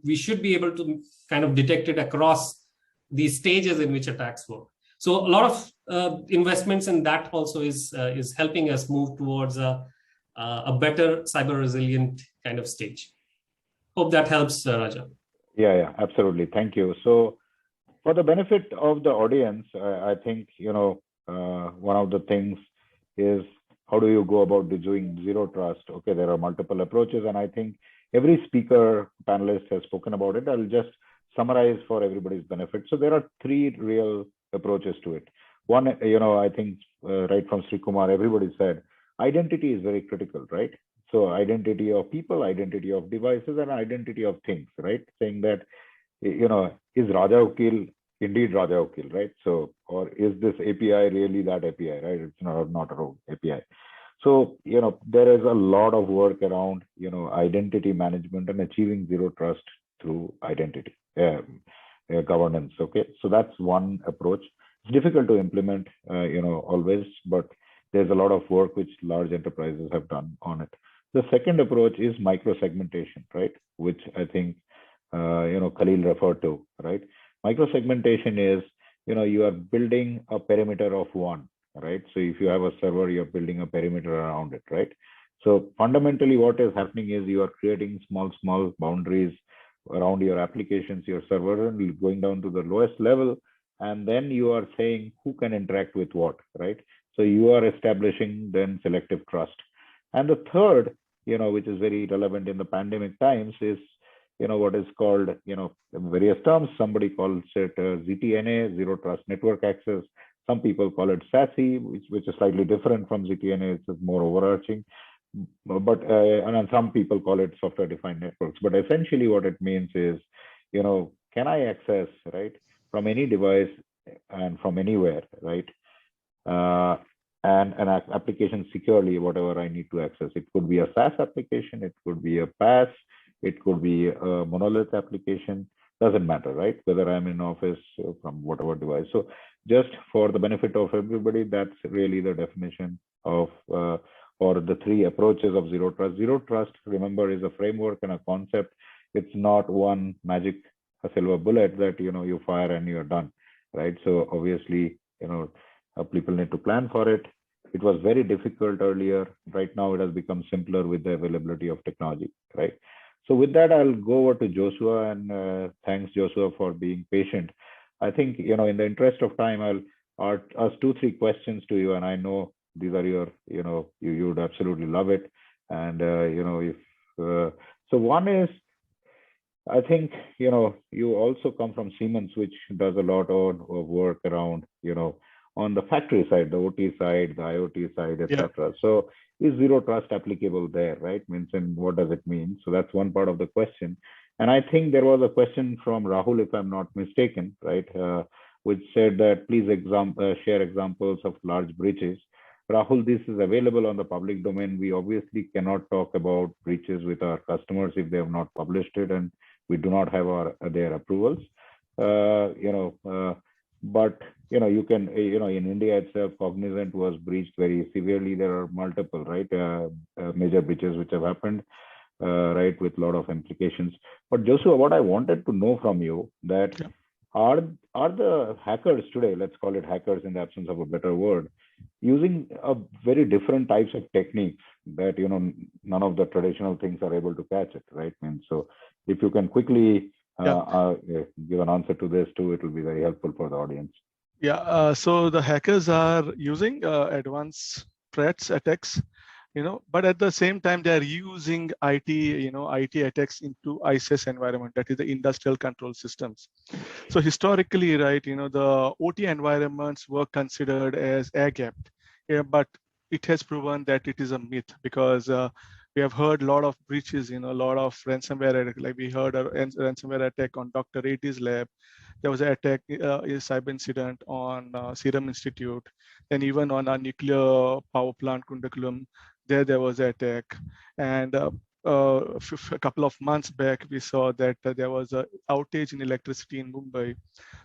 we should be able to kind of detect it across these stages in which attacks work. So a lot of investments in that also is helping us move towards a better cyber resilient kind of stage. Hope that helps, Raja. Yeah, absolutely. Thank you. So for the benefit of the audience, I think, one of the things is, how do you go about doing zero trust? Okay, there are multiple approaches, and I think every speaker, panelist has spoken about it. I'll just summarize for everybody's benefit. So there are three real approaches to it. One, I think right from Sri Kumar, everybody said identity is very critical, right? So identity of people, identity of devices, and identity of things, right? Saying that, is Raja Ukil indeed Raja Ukil, right? So, or is this API really that API, right? It's not a rogue API. So, there is a lot of work around, identity management and achieving zero trust through identity governance. Okay, so that's one approach. It's difficult to implement, always, but there's a lot of work which large enterprises have done on it. The second approach is micro-segmentation, right? Which I think, Khalil referred to, right? Micro-segmentation is, you are building a perimeter of one, right? So if you have a server, you're building a perimeter around it, right? So fundamentally, what is happening is you are creating small boundaries around your applications, your server, and going down to the lowest level. And then you are saying who can interact with what, right? So you are establishing then selective trust. And the third, which is very relevant in the pandemic times, is what is called, various terms. Somebody calls it ZTNA, Zero Trust Network Access. Some people call it SASE, which is slightly different from ZTNA. It's more overarching. But and some people call it software-defined networks. But essentially, what it means is, can I access, right, from any device and from anywhere, right? And an application securely, whatever I need to access. It could be a SaaS application, it could be a PaaS, it could be a monolith application, doesn't matter, right? Whether I'm in office from whatever device. So just for the benefit of everybody, that's really the definition of, or the three approaches of zero trust. Zero trust, remember, is a framework and a concept. It's not one magic, a silver bullet that, you fire and you're done, right? So obviously, people need to plan for it. It was very difficult earlier. Right now, it has become simpler with the availability of technology, right? So with that, I'll go over to Joshua, and thanks, Joshua, for being patient. I think, in the interest of time, I'll ask 2-3 questions to you, and I know these are your, you would absolutely love it. And, so one is, I think, you also come from Siemens, which does a lot of work around, on the factory side, the OT side, the IoT side, etc. Yeah. So is zero trust applicable there, right? Means, and what does it mean? So that's one part of the question. And I think there was a question from Rahul, if I'm not mistaken, right, which said that please share examples of large breaches. Rahul, this is available on the public domain. We obviously cannot talk about breaches with our customers if they have not published it, and we do not have their approvals. But you can, in India itself, Cognizant was breached very severely. There are multiple, right, major breaches which have happened, right, with a lot of implications. But Joshua, what I wanted to know from you, that are the hackers today, let's call it hackers in the absence of a better word, using a very different types of techniques that, none of the traditional things are able to catch it, right? And so if you can quickly give an answer to this too, it will be very helpful for the audience. Yeah, so the hackers are using advanced threats, attacks, but at the same time, they are using IT attacks into ISIS environment, that is the industrial control systems. So historically, right, the OT environments were considered as air-gapped, but it has proven that it is a myth, because we have heard a lot of breaches, a lot of ransomware, like we heard a ransomware attack on Dr. Reddy's lab. There was an attack, a cyber incident on Serum Institute, and even on our nuclear power plant, Kundakulam, there was an attack. And a couple of months back, we saw that there was an outage in electricity in Mumbai.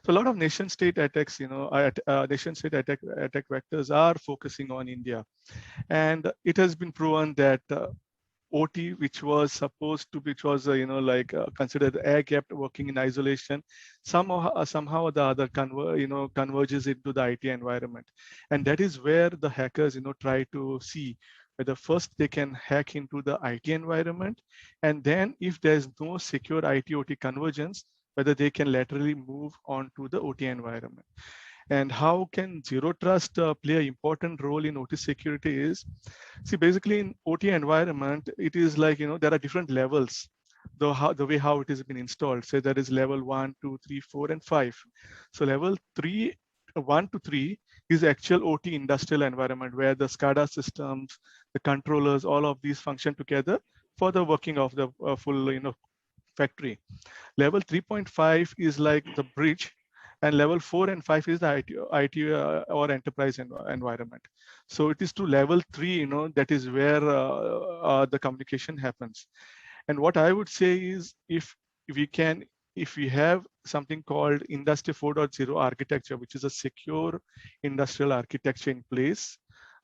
So a lot of nation-state attacks, nation-state attack vectors are focusing on India. And it has been proven that OT, which was supposed to be, considered air-gapped, working in isolation, somehow or the other converges into the IT environment. And that is where the hackers, try to see whether first they can hack into the IT environment, and then if there's no secure IT-OT convergence, whether they can laterally move on to the OT environment. And how can zero trust play an important role in OT security is, see, basically in OT environment, it is like, there are different levels, the way how it has been installed. So there is level 1, 2, 3, 4, and 5. So level 1 to 3 is actual OT industrial environment where the SCADA systems, the controllers, all of these function together for the working of the full factory. Level 3.5 is like the bridge, and level 4 and 5 is the IT or enterprise environment. So it is to level 3, that is where the communication happens. And what I would say is, if we have something called Industry 4.0 architecture, which is a secure industrial architecture in place,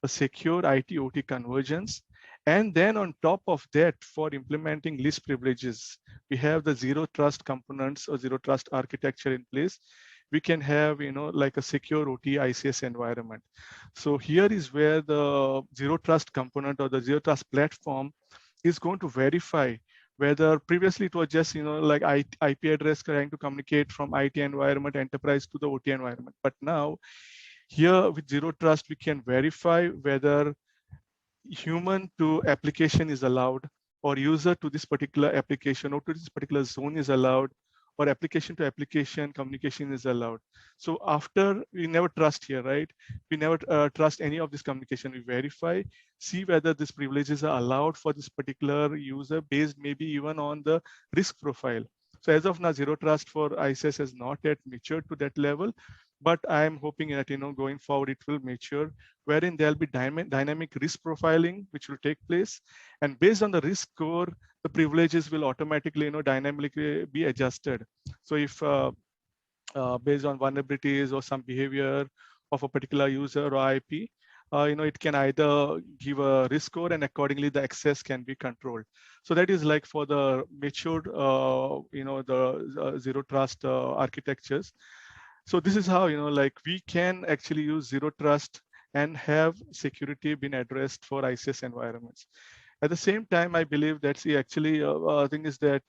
a secure IT/OT convergence, and then on top of that, for implementing least privileges, we have the zero trust components or zero trust architecture in place. We can have, like a secure OT ICS environment. So here is where the zero trust component or the zero trust platform is going to verify whether previously it was just, like IP address trying to communicate from IT environment enterprise to the OT environment. But now here with zero trust, we can verify whether human to application is allowed, or user to this particular application or to this particular zone is allowed, or application to application communication is allowed. So after, we never trust here, right? We never trust any of this communication. We verify, see whether these privileges are allowed for this particular user based maybe even on the risk profile. So as of now, zero trust for ICS has not yet matured to that level, but I'm hoping that, going forward, it will mature, wherein there'll be dynamic risk profiling, which will take place. And based on the risk score, the privileges will automatically, dynamically be adjusted. So if based on vulnerabilities or some behavior of a particular user or IP, it can either give a risk score, and accordingly the access can be controlled. So that is like for the matured, the zero trust architectures. So this is how, like we can actually use zero trust and have security been addressed for ICS environments. At the same time, I believe that's actually thing is that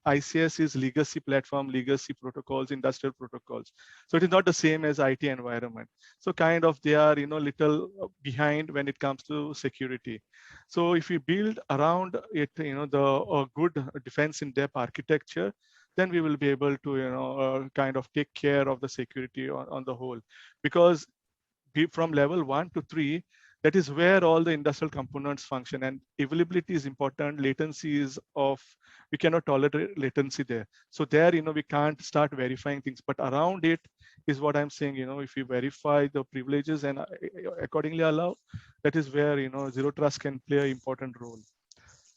ICS is legacy platform, legacy protocols, industrial protocols. So it is not the same as IT environment. So kind of they are, little behind when it comes to security. So if we build around it, the good defense in depth architecture, then we will be able to, kind of take care of the security on the whole. Because from level 1 to 3, that is where all the industrial components function, and availability is important. Latency is off. We cannot tolerate latency there. So there, we can't start verifying things, but around it is what I'm saying, if we verify the privileges and accordingly allow, that is where, zero trust can play an important role.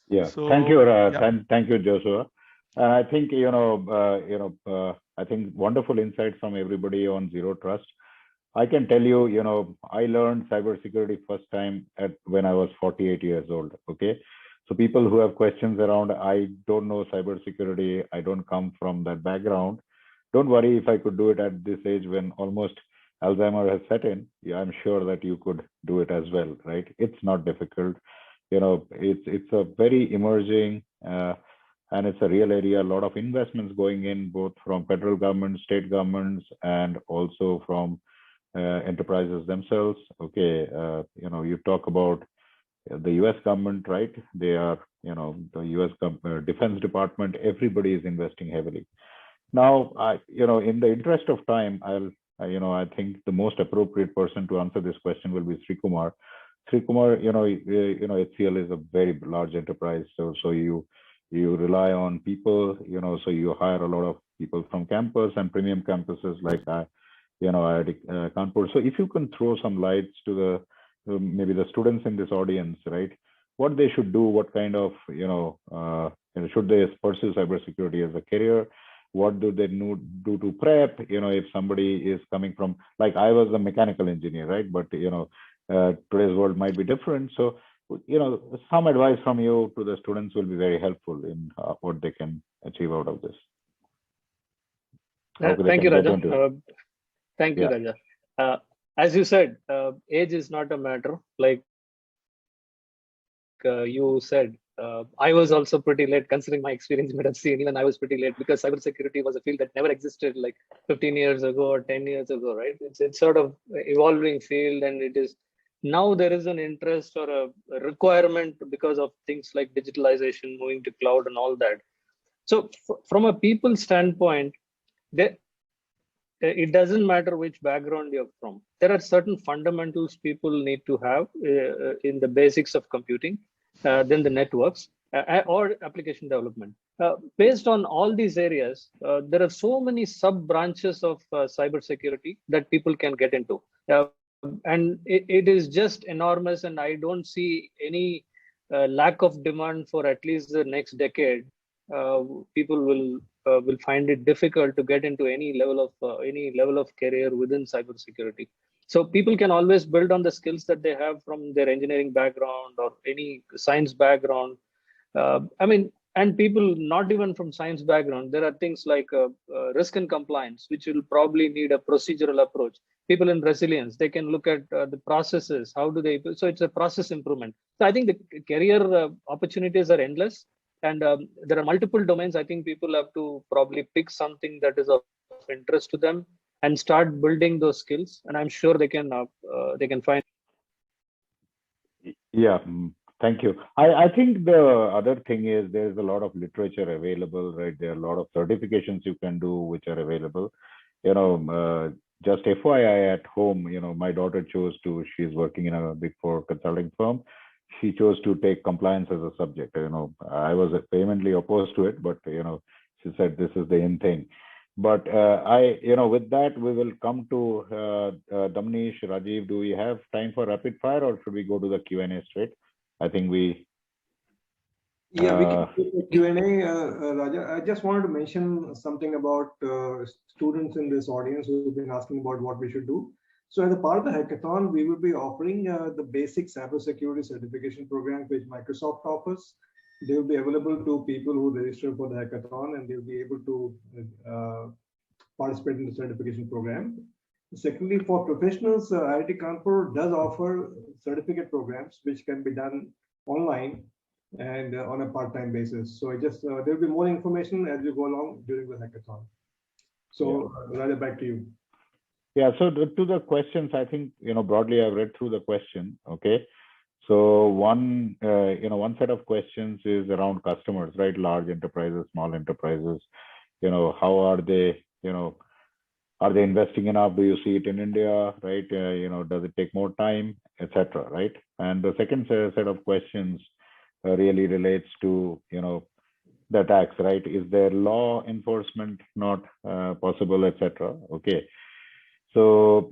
Yeah, so, thank you. yeah. Thank you, Joshua. And I think, I think wonderful insights from everybody on zero trust. I can tell you, I learned cybersecurity first time when I was 48 years old. Okay. So people who have questions around, I don't know cybersecurity, I don't come from that background. Don't worry, if I could do it at this age when almost Alzheimer has set in, yeah, I'm sure that you could do it as well, right? It's not difficult. It's a very emerging, and it's a real area, a lot of investments going in, both from federal government, state governments, and also from enterprises themselves. Okay, you talk about the US government, right? They are, the US Defense Department, everybody is investing heavily. Now, in the interest of time, I think the most appropriate person to answer this question will be Sri Kumar. Sri Kumar, HCL is a very large enterprise, so you rely on people, so you hire a lot of people from campus and premium campuses like IIT Kanpur. So if you can throw some lights to maybe the students in this audience, right? What they should do, what kind of, should they pursue cybersecurity as a career? What do they do to prep? If somebody is coming from, like I was a mechanical engineer, right? But today's world might be different. So some advice from you to the students will be very helpful in what they can achieve out of this. Thank you, Raja. Thank you, Raja. As you said, age is not a matter. Like you said, I was also pretty late, considering my experience. You might have seen, even I was pretty late, because cybersecurity was a field that never existed like 15 years ago or 10 years ago, right? It's sort of evolving field, and it is now there is an interest or a requirement because of things like digitalization, moving to cloud and all that. So from a people standpoint, it doesn't matter which background you're from. There are certain fundamentals people need to have in the basics of computing, then the networks or application development. Based on all these areas, there are so many sub branches of cybersecurity that people can get into. And it is just enormous, and I don't see any lack of demand for at least the next decade. People will find it difficult to get into any level of career within cybersecurity. So people can always build on the skills that they have from their engineering background or any science background. And people not even from science background, there are things like risk and compliance, which will probably need a procedural approach. People in resilience, they can look at the processes. How do they? So it's a process improvement. So I think the career opportunities are endless. And there are multiple domains. I think people have to probably pick something that is of interest to them and start building those skills. And I'm sure they can find. Yeah, thank you. I think the other thing is there's a lot of literature available, right? There are a lot of certifications you can do which are available. Just FYI at home, my daughter she's working in a Big Four consulting firm. She chose to take compliance as a subject. I was vehemently opposed to it, but she said this is the in thing. But with that, we will come to Damnish, Rajiv. Do we have time for rapid fire, or should we go to the Q&A straight? I think we. Yeah, we can do the Q&A, Raja. I just wanted to mention something about students in this audience who've been asking about what we should do. So as a part of the hackathon, we will be offering the basic cybersecurity certification program which Microsoft offers. They will be available to people who register for the hackathon, and they'll be able to participate in the certification program. Secondly, for professionals, IIT Kanpur does offer certificate programs which can be done online and on a part-time basis. So there'll be more information as we go along during the hackathon. So Raja, back to you. Yeah, so to the questions, I think, broadly I've read through the question, okay? So one set of questions is around customers, right? Large enterprises, small enterprises, how are they, are they investing enough? Do you see it in India, right? Does it take more time, etc., right? And the second set of questions really relates to, the attacks, right? Is there law enforcement not possible, etc.? Okay. So,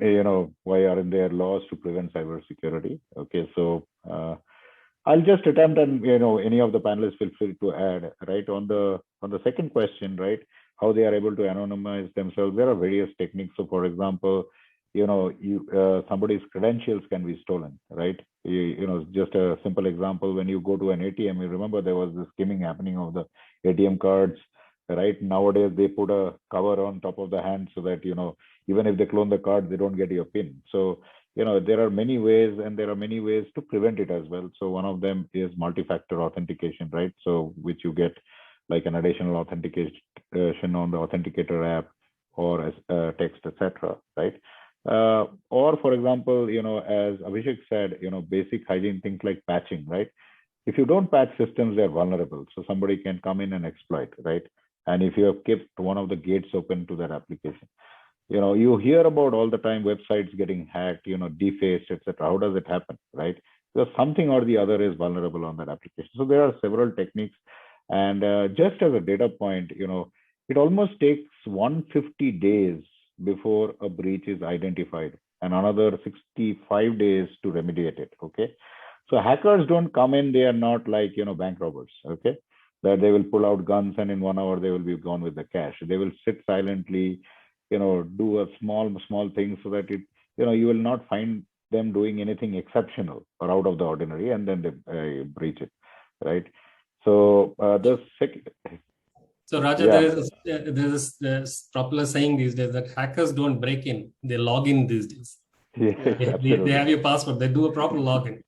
why aren't there laws to prevent cybersecurity? Okay, so I'll just attempt, and any of the panelists feel free to add, right? On the second question, right? How they are able to anonymize themselves. There are various techniques. So, for example, somebody's credentials can be stolen, right? Just a simple example: when you go to an ATM, you remember there was this skimming happening of the ATM cards, right? Nowadays they put a cover on top of the hand so that even if they clone the card, they don't get your PIN. So, there are many ways, and there are many ways to prevent it as well. So one of them is multi-factor authentication, right? So which you get like an additional authentication on the Authenticator app or as text, etc., right? Or for example, as Abhishek said, basic hygiene things like patching, right? If you don't patch systems, they're vulnerable. So somebody can come in and exploit, right? And if you have kept one of the gates open to that application, you hear about all the time websites getting hacked, defaced, etc. How does it happen, right? Because something or the other is vulnerable on that application. So there are several techniques. And just as a data point, it almost takes 150 days before a breach is identified and another 65 days to remediate it, okay? So hackers don't come in, they are not like, bank robbers, okay? That they will pull out guns and in 1 hour they will be gone with the cash. They will sit silently, do a small thing so that you will not find them doing anything exceptional or out of the ordinary, and then they breach it, right? So So Raja, there's this popular saying these days that hackers don't break in, they log in these days. Yes, they have your password, they do a proper login.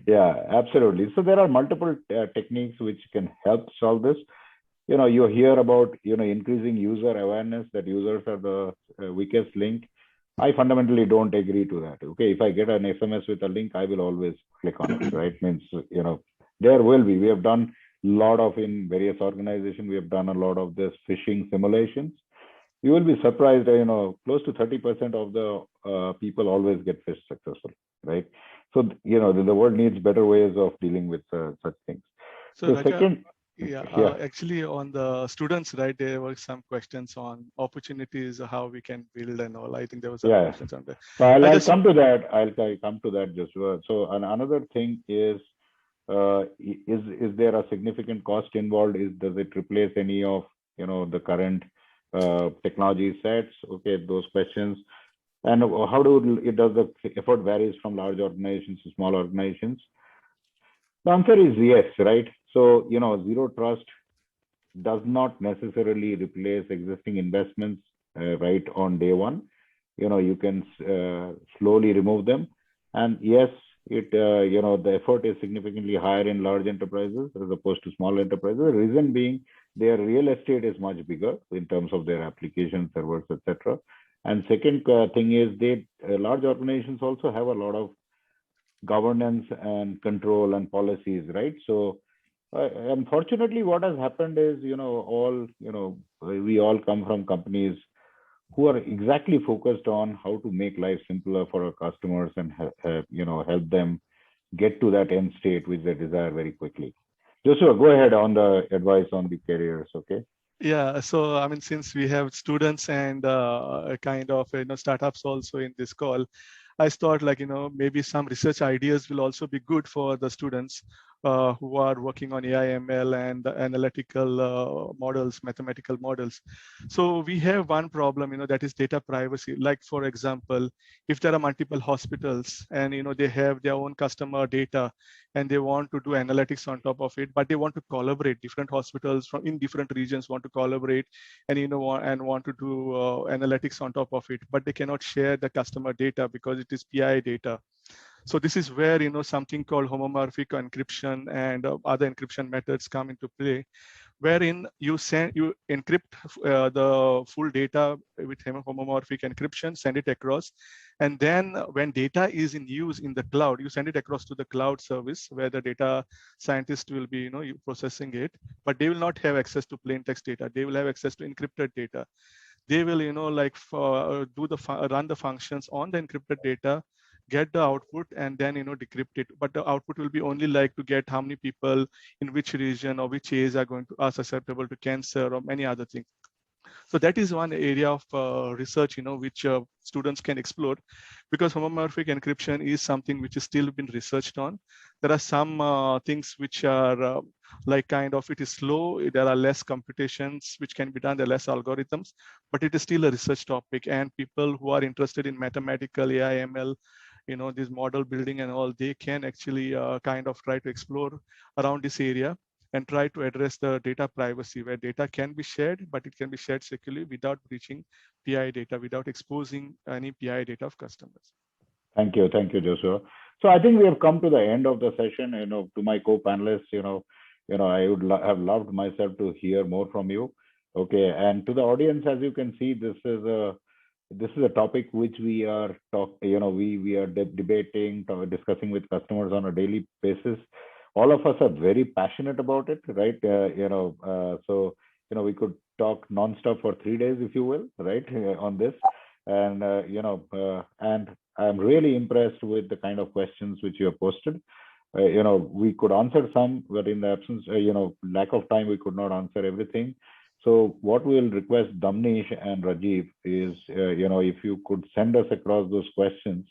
Yeah, absolutely. So there are multiple techniques which can help solve this. You hear about increasing user awareness that users are the weakest link. I fundamentally don't agree to that. Okay, if I get an SMS with a link, I will always click on it, right? Means there will be. We have done a lot of, in various organizations, we have done a lot of this phishing simulations. you will be surprised, close to 30% of the people always get phished successfully, right? So, the world needs better ways of dealing with such things. So The second, actually on the students, right, there were some questions on opportunities, how we can build and all. I think there was some questions on that. So I'll come to that. I'll come to that, Joshua. So another thing is there a significant cost involved? Does it replace any of the current technology sets? Okay, those questions. And how does the effort varies from large organizations to small organizations? The answer is yes, right? So zero trust does not necessarily replace existing investments right on day one. You can slowly remove them, and yes, the effort is significantly higher in large enterprises as opposed to small enterprises. The reason being, their real estate is much bigger in terms of their application servers, etc. And second thing is, large organizations also have a lot of governance and control and policies, right? So unfortunately, what has happened is, we all come from companies who are exactly focused on how to make life simpler for our customers and help them get to that end state which they desire very quickly. Joshua, go ahead on the advice on the careers, okay? Yeah, so I mean, since we have students and kind of startups also in this call, I thought maybe some research ideas will also be good for the students who are working on AI, ML and analytical models, mathematical models. So we have one problem, that is data privacy. Like, for example, if there are multiple hospitals and, they have their own customer data and they want to do analytics on top of it, but they want to collaborate, different hospitals in different regions want to collaborate and, want to do analytics on top of it, but they cannot share the customer data because it is PI data. So this is where, something called homomorphic encryption and other encryption methods come into play, wherein you encrypt the full data with homomorphic encryption, send it across. And then when data is in use in the cloud, you send it across to the cloud service where the data scientist will be, processing it, but they will not have access to plain text data. They will have access to encrypted data. They will, run the functions on the encrypted data, get the output, and then decrypt it. But the output will be only like to get how many people in which region or which age are susceptible to cancer or many other things. So that is one area of research, which students can explore, because homomorphic encryption is something which is still been researched on. There are some things which are it is slow. There are less computations which can be done. There are less algorithms, but it is still a research topic. And people who are interested in mathematical, AI, ML, this model building and all, they can actually try to explore around this area and try to address the data privacy, where data can be shared, but it can be shared securely without breaching PI data, without exposing any PI data of customers. Thank you, Joshua. So I think we have come to the end of the session. To my co-panelists, I would have loved myself to hear more from you. Okay, and to the audience, as you can see, this is a topic which we are debating, discussing with customers on a daily basis. All of us are very passionate about it, right? So we could talk nonstop for 3 days, if you will, right, on this. And and I'm really impressed with the kind of questions which you have posted. We could answer some, but in the absence, lack of time, we could not answer everything. So what we'll request Damnesh and Rajiv is, if you could send us across those questions,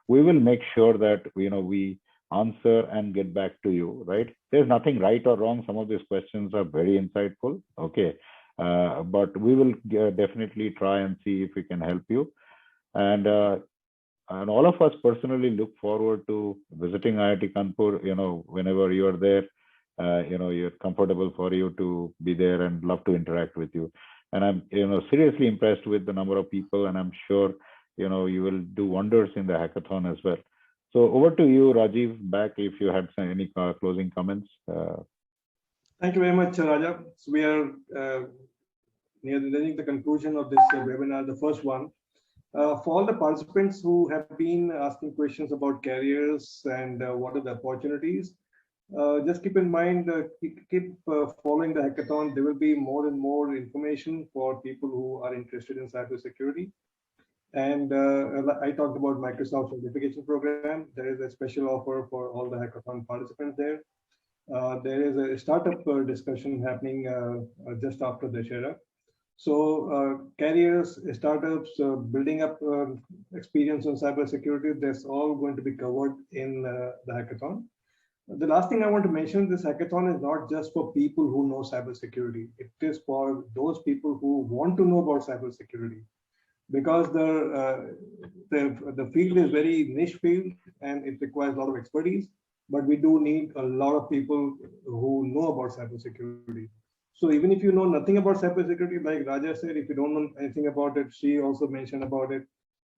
we will make sure that, we answer and get back to you, right? There's nothing right or wrong. Some of these questions are very insightful, okay? But we will definitely try and see if we can help you. And all of us personally look forward to visiting IIT Kanpur, whenever you are there. You're comfortable for you to be there, and love to interact with you. And I'm, seriously impressed with the number of people, and I'm sure, you will do wonders in the hackathon as well. So over to you, Rajiv, back if you had any closing comments. Thank you very much, Raja. So we are nearing the conclusion of this webinar, the first one. For all the participants who have been asking questions about careers and what are the opportunities, Just keep in mind, keep following the hackathon. There will be more and more information for people who are interested in cybersecurity. And I talked about Microsoft certification program. There is a special offer for all the hackathon participants there. There is a startup discussion happening just after the Shera. So carriers, startups, building up experience on cybersecurity, that's all going to be covered in the hackathon. The last thing I want to mention, this hackathon is not just for people who know cybersecurity. It is for those people who want to know about cybersecurity, because the field is very niche field and it requires a lot of expertise. But we do need a lot of people who know about cybersecurity. So even if you know nothing about cybersecurity, like Raja said, if you don't know anything about it, she also mentioned about it,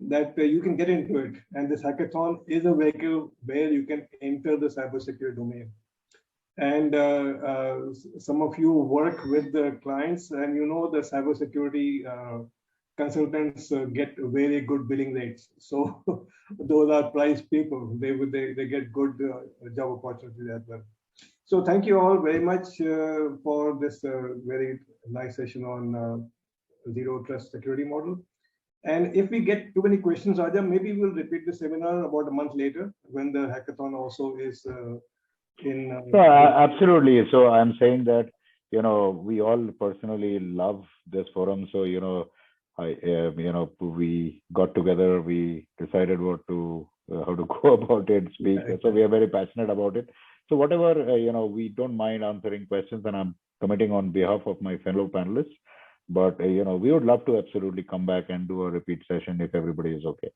that you can get into it. And this hackathon is a vehicle where you can enter the cybersecurity domain. And some of you work with the clients, and you know the cybersecurity consultants get very good billing rates. So those are prized people. They get good job opportunities as well. So thank you all very much for this very nice session on zero trust security model. And if we get too many questions, Raja, maybe we'll repeat the seminar about a month later when the hackathon also is in. Absolutely. So I'm saying that, we all personally love this forum. So, we got together, we decided how to go about it, speak. So we are very passionate about it. So whatever, we don't mind answering questions, and I'm committing on behalf of my fellow panelists. But, we would love to absolutely come back and do a repeat session if everybody is okay.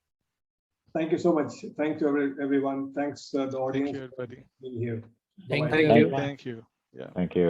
Thank you so much. Thank you, everyone. Thanks, the audience. Thank you, everybody. Being here. Thank Bye-bye. you. Thank you. Yeah. Thank you.